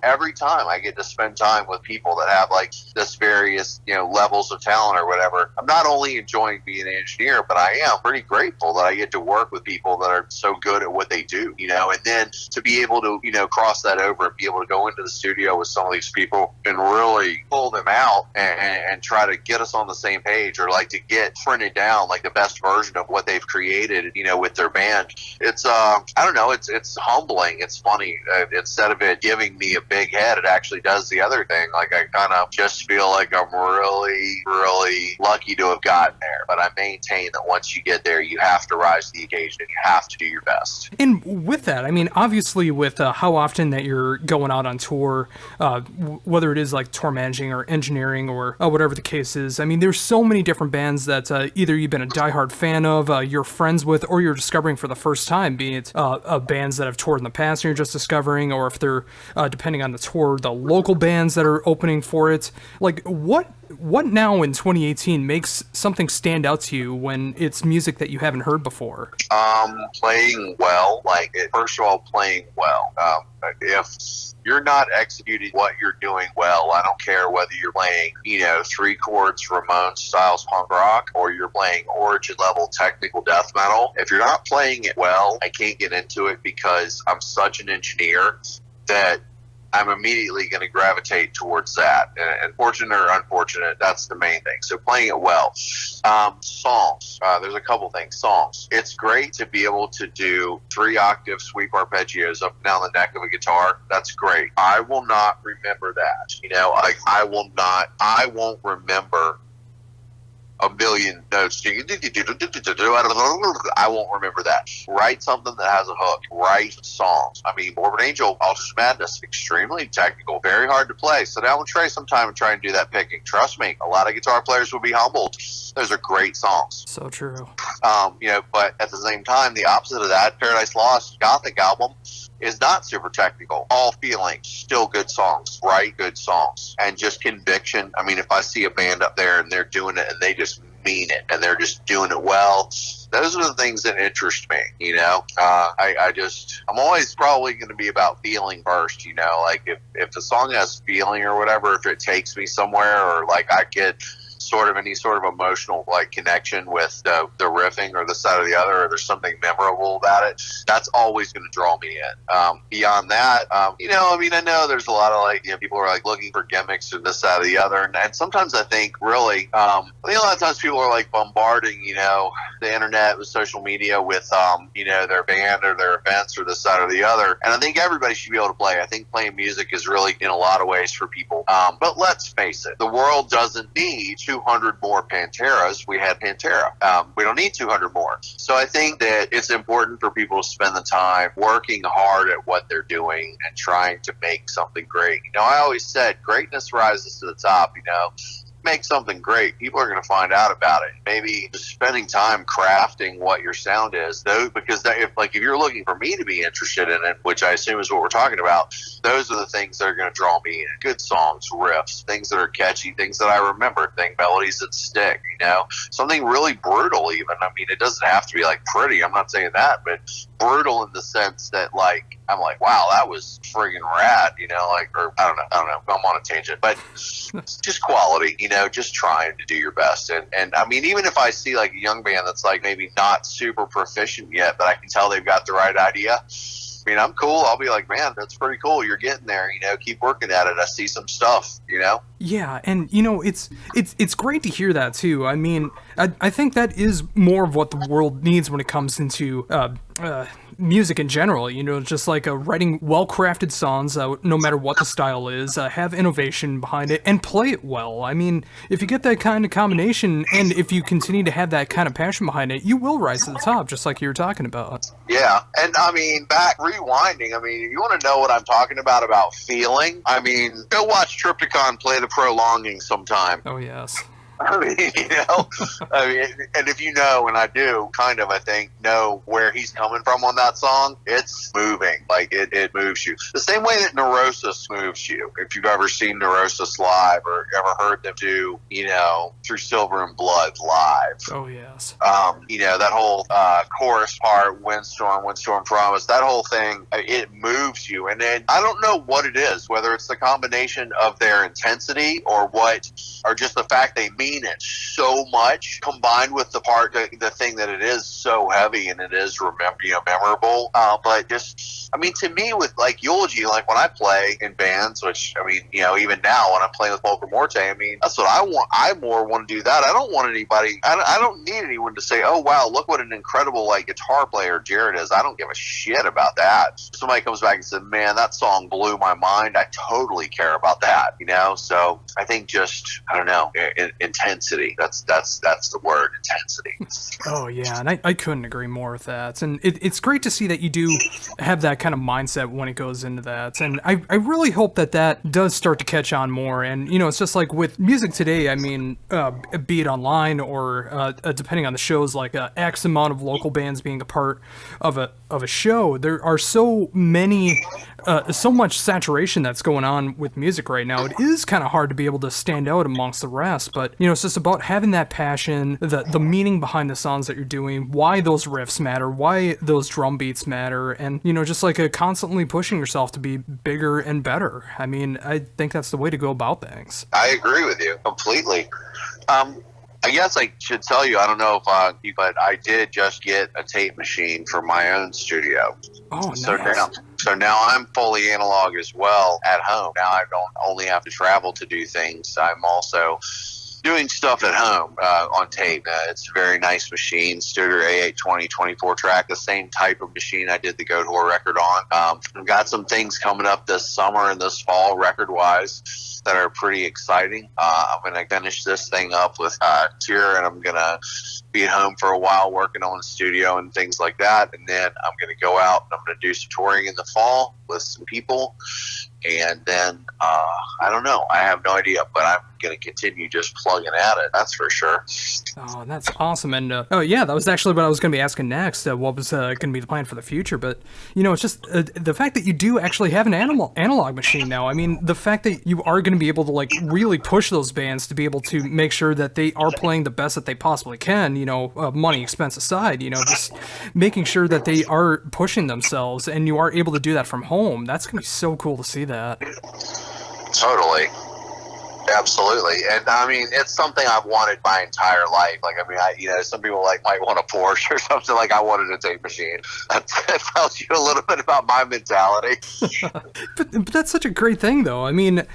Speaker 2: every time I get to spend time with people that have this various, levels of talent or whatever, I'm not only enjoying being an engineer, but I am pretty grateful that I get to work with people that are so good at what they do, and then to be able to, cross that over and be able to go into the studio with some of these people and really pull them out and try to get us on the same page, or to get printed down the best version of what they've created, with their band. It's I don't know, it's humbling. It's funny. Instead of it giving me a big head, it actually does the other thing. I kind of just feel like I'm really, really lucky to have gotten there. But I maintain that once you get there, you have to rise to the occasion and you have to do your best.
Speaker 1: And with that, obviously with how often that you're going out on tour, whether it is tour managing or engineering or whatever the case is, there's so many different bands that either you've been a diehard fan of, you're friends with, or you're discovering for the first time, be it bands that have toured in the past and you're just discovering, or if they're, depending on the tour, the local bands that are opening for it. What now in 2018 makes something stand out to you when it's music that you haven't heard before?
Speaker 2: Playing well. First of all, playing well. If you're not executing what you're doing well, I don't care whether you're playing, 3 chords Ramones styles punk rock, or you're playing Origin level technical death metal. If you're not playing it well, I can't get into it, because I'm such an engineer that I'm immediately going to gravitate towards that. And fortunate or unfortunate, that's the main thing. So playing it well. Songs. There's a couple things. Songs. It's great to be able to do 3-octave sweep arpeggios up and down the neck of a guitar. That's great. I will not remember that. I won't remember a million notes. I won't remember that. Write something that has a hook. Write songs. Morbid Angel, Ultra Madness, extremely technical, very hard to play. Sit down with Trey sometime and try and do that picking. Trust me, a lot of guitar players will be humbled. Those are great songs.
Speaker 1: So true.
Speaker 2: But at the same time, the opposite of that, Paradise Lost, Gothic album, is not super technical. All feeling, still good songs, right? Good songs. And just conviction. If I see a band up there and they're doing it and they just mean it and they're just doing it well, those are the things that interest me, I'm always probably going to be about feeling first, if the song has feeling or whatever, if it takes me somewhere, or I get any sort of emotional connection with the riffing or the side or the other, or there's something memorable about it, that's always going to draw me in. Beyond that, I know there's a lot of people are looking for gimmicks or this, that, or the other, and sometimes I think really, I think a lot of times people are bombarding, the internet with social media with, their band or their events or this, side or the other, and I think everybody should be able to play. I think playing music is really in a lot of ways for people. But let's face it, the world doesn't need 200 more Panteras. We had Pantera. We don't need 200 more. So I think that it's important for people to spend the time working hard at what they're doing and trying to make something great. I always said greatness rises to the top. Make something great, people are going to find out about it. Maybe just spending time crafting what your sound is, though, because if you're looking for me to be interested in it, which I assume is what we're talking about, those are the things that are going to draw me in. Good songs, riffs, things that are catchy, things that I remember, melodies that stick, something really brutal even. I mean, it doesn't have to be like pretty. I'm not saying that, but brutal in the sense that like, I'm like, wow, that was friggin' rad, or I don't know. I'm on a tangent, but just quality, just trying to do your best. And I mean, even if I see like a young band that's like maybe not super proficient yet, but I can tell they've got the right idea, I mean, I'm cool. I'll be like, man, that's pretty cool. You're getting there, keep working at it. I see some stuff,
Speaker 1: Yeah, and it's great to hear that too. I mean, I think that is more of what the world needs when it comes into music in general. Just like writing well-crafted songs, no matter what the style is, have innovation behind it, and play it well. I mean, if you get that kind of combination, and if you continue to have that kind of passion behind it, you will rise to the top, just like you were talking about.
Speaker 2: Yeah, and I mean, rewinding, I mean, you want to know what I'm talking about feeling? I mean, go watch Triptychon play the Prolonging sometime.
Speaker 1: Oh, yes.
Speaker 2: I mean, and if and I do kind of, I think, know where he's coming from on that song, it's moving. Like, it moves you. The same way that Neurosis moves you. If you've ever seen Neurosis live or ever heard them do, Through Silver and Blood live.
Speaker 1: Oh, yes.
Speaker 2: That whole chorus part, Windstorm Promise, that whole thing, it moves you. And then I don't know what it is, whether it's the combination of their intensity or just the fact they mean it so much, combined with the thing that it is so heavy and it is memorable. But just, I mean, to me, with like Eulogy, like when I play in bands, which I mean, even now when I'm playing with Volker Morte, I mean, that's what I want. I more want to do that. I don't want anybody. I don't need anyone to say, "Oh wow, look what an incredible like guitar player Jarrett is." I don't give a shit about that. If somebody comes back and says, "Man, that song blew my mind," I totally care about that. So I think just, I don't know, intensity. That's the word, intensity.
Speaker 1: Oh yeah, and I couldn't agree more with that. And it's great to see that you do have that kind of mindset when it goes into that. And I really hope that does start to catch on more. And it's just like with music today, I mean, be it online or depending on the shows, like X amount of local bands being a part of a show, there are so much saturation that's going on with music right now. It is kind of hard to be able to stand out amongst the rest, but it's just about having that passion, the meaning behind the songs that you're doing, why those riffs matter, why those drum beats matter, and just like constantly pushing yourself to be bigger and better. I mean, I think that's the way to go about things.
Speaker 2: I agree with you completely. I guess I should tell you, I don't know if but I did just get a tape machine for my own studio.
Speaker 1: Oh, nice.
Speaker 2: So now I'm fully analog as well at home. Now I don't only have to travel to do things. I'm also doing stuff at home on tape. It's a very nice machine, Studer A820 24 track, the same type of machine I did the Goat Whore record on. I've got some things coming up this summer and this fall record-wise that are pretty exciting. I'm going to finish this thing up with Tier, and I'm going to be at home for a while working on the studio and things like that. And then I'm going to go out and I'm going to do some touring in the fall with some people. And then, I don't know. I have no idea, but I'm going to continue just plugging at it. That's for sure.
Speaker 1: Oh, that's awesome. And, that was actually what I was going to be asking next. What was going to be the plan for the future? But, it's just the fact that you do actually have an analog machine now. I mean, the fact that you are going to be able to, like, really push those bands to be able to make sure that they are playing the best that they possibly can, money, expense aside, just making sure that they are pushing themselves and you are able to do that from home. That's going to be so cool to see that.
Speaker 2: Totally. Absolutely. And I mean, it's something I've wanted my entire life. Like, I mean, some people might want a Porsche or something. Like, I wanted a tape machine. That tells you a little bit about my mentality.
Speaker 1: but that's such a great thing, though. I mean,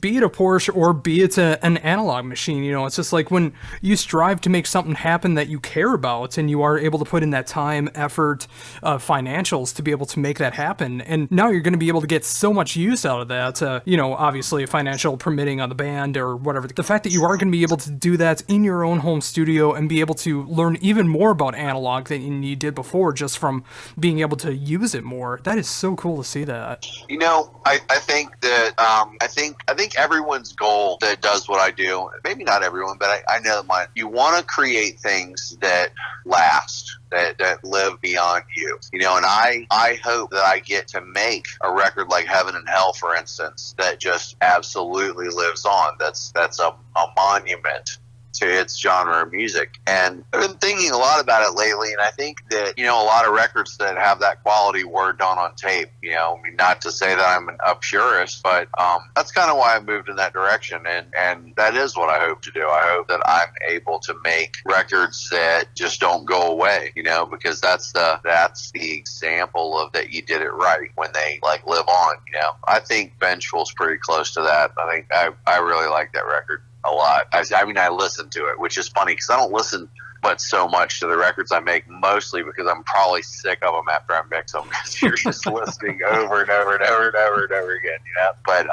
Speaker 1: be it a Porsche or be it an analog machine, it's just like when you strive to make something happen that you care about and you are able to put in that time, effort, financials to be able to make that happen. And now you're going to be able to get so much use out of that, obviously financial permitting on the band or whatever. The fact that you are going to be able to do that in your own home studio and be able to learn even more about analog than you did before just from being able to use it more, that is so cool to see that.
Speaker 2: I think that I think everyone's goal that does what I do, maybe not everyone, but I know mine, you want to create things that last. that live beyond you, you know. And I hope that I get to make a record like Heaven and Hell, for instance, that just absolutely lives on. That's a monument to its genre of music. And I've been thinking a lot about it lately, and I think that, you know, a lot of records that have that quality were done on tape. You know, I mean, not to say that I'm a purist, but that's kind of why I moved in that direction, and that is what I hope to do. I hope that I'm able to make records that just don't go away, you know, because that's the example of that you did it right when they like live on, you know. I think Vengeful's pretty close to that. I think I really like that record a lot. I mean, I listen to it, which is funny because I don't listen but so much to the records I make, mostly because I'm probably sick of them after I mix them, because you're just listening over and over and over and over and over again, you know. But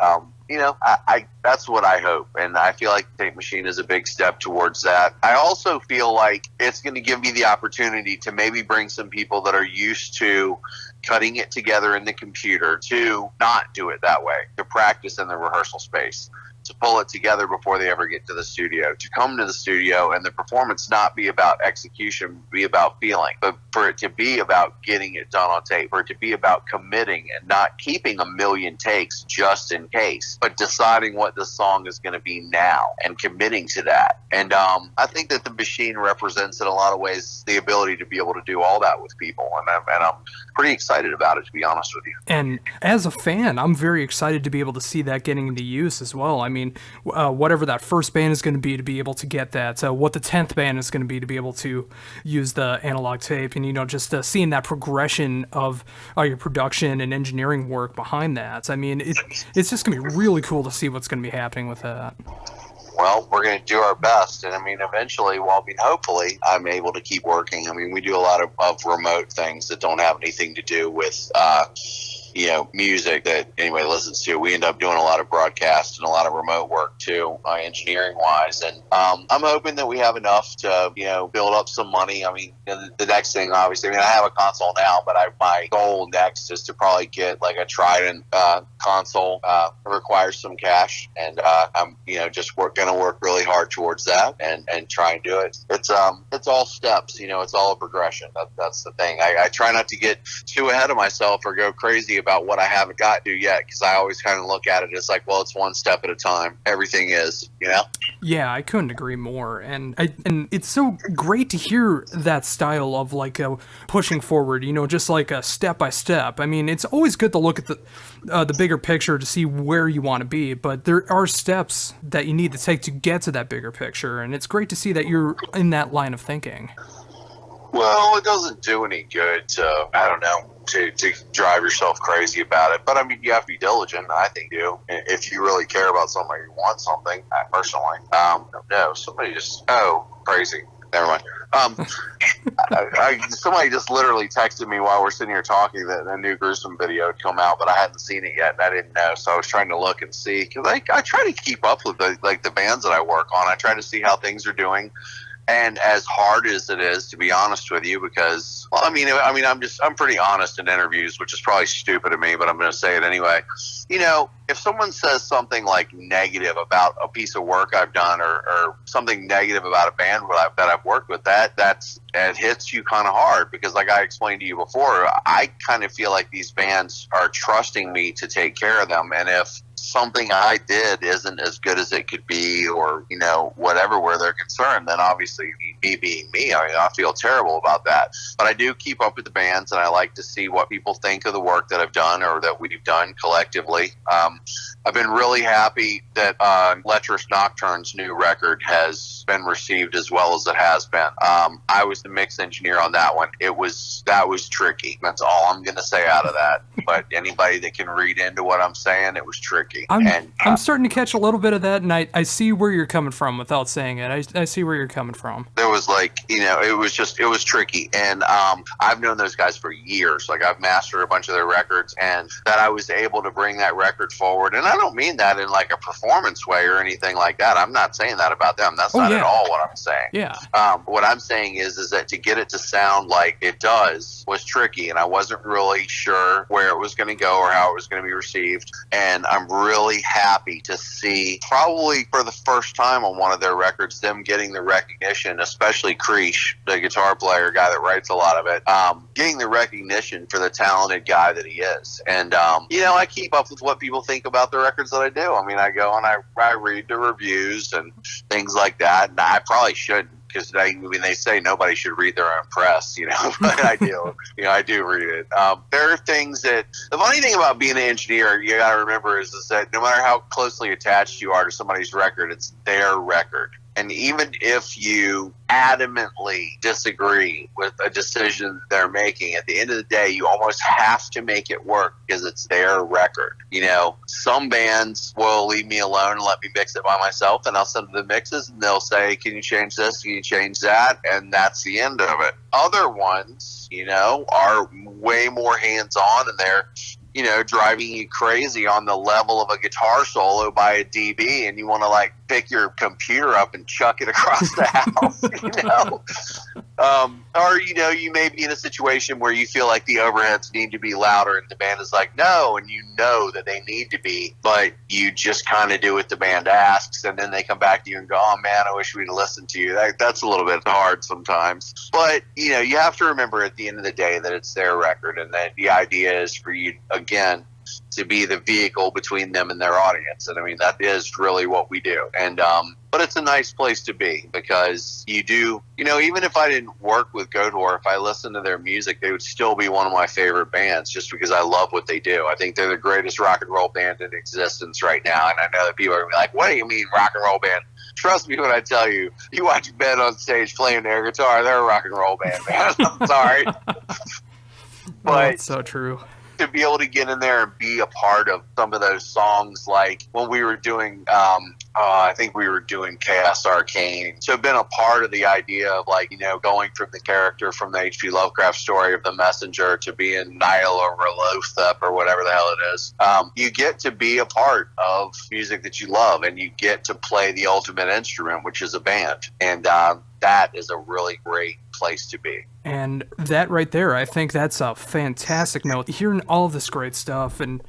Speaker 2: you know, I that's what I hope, and I feel like Tape Machine is a big step towards that. I also feel like it's going to give me the opportunity to maybe bring some people that are used to cutting it together in the computer to not do it that way, to practice in the rehearsal space, to pull it together before they ever get to the studio, to come to the studio and the performance not be about execution, be about feeling, but for it to be about getting it done on tape, for it to be about committing and not keeping a million takes just in case, but deciding what the song is going to be now and committing to that. And I think that the Machine represents in a lot of ways the ability to be able to do all that with people, and I'm pretty excited about it, to be honest with you.
Speaker 1: And as a fan, I'm very excited to be able to see that getting into use as well. I mean, whatever that first band is going to be able to get that, what the 10th band is going to be able to use the analog tape, and, you know, just seeing that progression of your production and engineering work behind that. I mean, it's just going to be really cool to see what's going to be happening with that.
Speaker 2: Well, we're going to do our best. And I mean, eventually, well, I mean, hopefully I'm able to keep working. I mean, we do a lot of remote things that don't have anything to do with, you know, music that anybody listens to. We end up doing a lot of broadcast and a lot of remote work too, engineering wise. And I'm hoping that we have enough to, you know, build up some money. I mean, the next thing, obviously, I mean, I have a console now, but my goal next is to probably get like a Trident console. It requires some cash, and I'm, you know, just going to work really hard towards that and try and do it. It's all steps, you know, it's all a progression. That's the thing. I try not to get too ahead of myself or go crazy about what I haven't got to yet, because I always kind of look at it as like, well, it's one step at a time. Everything is, you know?
Speaker 1: Yeah, I couldn't agree more. And it's so great to hear that style of like pushing forward, you know, just like a step by step. I mean, it's always good to look at the bigger picture to see where you want to be, but there are steps that you need to take to get to that bigger picture, and it's great to see that you're in that line of thinking.
Speaker 2: Well, it doesn't do any good to, I don't know, to drive yourself crazy about it. But I mean, you have to be diligent, I think you do. If you really care about something, you want something, personally. No, somebody just, crazy. Never mind. Somebody just literally texted me while we're sitting here talking that a new Gruesome video had come out, but I hadn't seen it yet, and I didn't know, so I was trying to look and see, because I try to keep up with the bands that I work on. I try to see how things are doing. And as hard as it is, to be honest with you, because, well, I mean, I'm pretty honest in interviews, which is probably stupid of me, but I'm going to say it anyway. You know, if someone says something like negative about a piece of work I've done, or something negative about a band that I've worked with, it hits you kind of hard, because like I explained to you before, I kind of feel like these bands are trusting me to take care of them. And if something I did isn't as good as it could be, or, you know, whatever, where they're concerned, then obviously me being me, I feel terrible about that. But I do keep up with the bands, and I like to see what people think of the work that I've done or that we've done collectively. I've been really happy that Lecherous Nocturne's new record has been received as well as it has been. I was the mix engineer on that one. That was tricky. That's all I'm going to say out of that. But anybody that can read into what I'm saying, it was tricky.
Speaker 1: I'm starting to catch a little bit of that, and I see where you're coming from without saying it. I see where you're coming from.
Speaker 2: There was like, you know, it was tricky. And I've known those guys for years. Like, I've mastered a bunch of their records, and that I was able to bring that record forward. And I don't mean that in like a performance way or anything like that. I'm not saying that about them. That's not at all what I'm saying.
Speaker 1: Yeah.
Speaker 2: What I'm saying is that to get it to sound like it does was tricky, and I wasn't really sure where it was going to go or how it was going to be received. And I'm really really happy to see, probably for the first time on one of their records, them getting the recognition, especially Kreesh, the guitar player, guy that writes a lot of it, getting the recognition for the talented guy that he is. And, I keep up with what people think about the records that I do. I mean, I go and I read the reviews and things like that, and I probably shouldn't, because they say nobody should read their own press, but I do. I do read it. There are things that, the funny thing about being an engineer, you got to remember is that no matter how closely attached you are to somebody's record, it's their record. And even if you adamantly disagree with a decision they're making, at the end of the day, you almost have to make it work because it's their record. Some bands will leave me alone and let me mix it by myself, and I'll send them the mixes, and they'll say, can you change this? Can you change that? And that's the end of it. Other ones, are way more hands-on, and they're driving you crazy on the level of a guitar solo by a DB, and you want to pick your computer up and chuck it across the house, or you may be in a situation where you feel like the overheads need to be louder, and the band is like, no, and that they need to be, but you just kind of do what the band asks, and then they come back to you and go, oh man, I wish we'd listened to you. That's a little bit hard sometimes, but you have to remember at the end of the day that it's their record, and that the idea is for you, again, to be the vehicle between them and their audience. And I mean, that is really what we do. And, but it's a nice place to be, because you do, even if I didn't work with Godor, if I listened to their music, they would still be one of my favorite bands, just because I love what they do. I think they're the greatest rock and roll band in existence right now. And I know that people are going to be like, what do you mean rock and roll band? Trust me when I tell you, you watch Ben on stage playing their guitar, they're a rock and roll band, man. I'm sorry. But
Speaker 1: it's so true.
Speaker 2: To be able to get in there and be a part of some of those songs, like when we were doing, I think we were doing Chaos Arcane. So been a part of the idea of going from the character from the H.P. Lovecraft story of the Messenger to being Nihil or Lothep or whatever the hell it is. You get to be a part of music that you love, and you get to play the ultimate instrument, which is a band. And that is a really great place to be.
Speaker 1: And that right there, I think that's a fantastic note. Hearing all of this great stuff and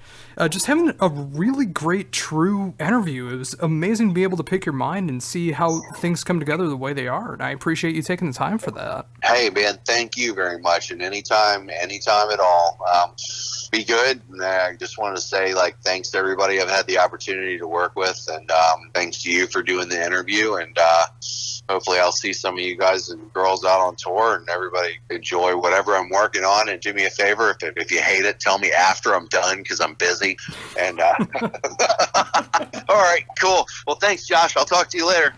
Speaker 1: just having a really great, true interview. It was amazing to be able to pick your mind and see how things come together the way they are. And I appreciate you taking the time for that.
Speaker 2: Hey, man, thank you very much. And anytime at all. Be good. And I just wanted to say, thanks to everybody I've had the opportunity to work with. And thanks to you for doing the interview. And hopefully I'll see some of you guys and girls out on tour, and everybody enjoy whatever I'm working on. And do me a favor, if you hate it, tell me after I'm done, because I'm busy. And all right, cool. Well, thanks, Josh. I'll talk to you later.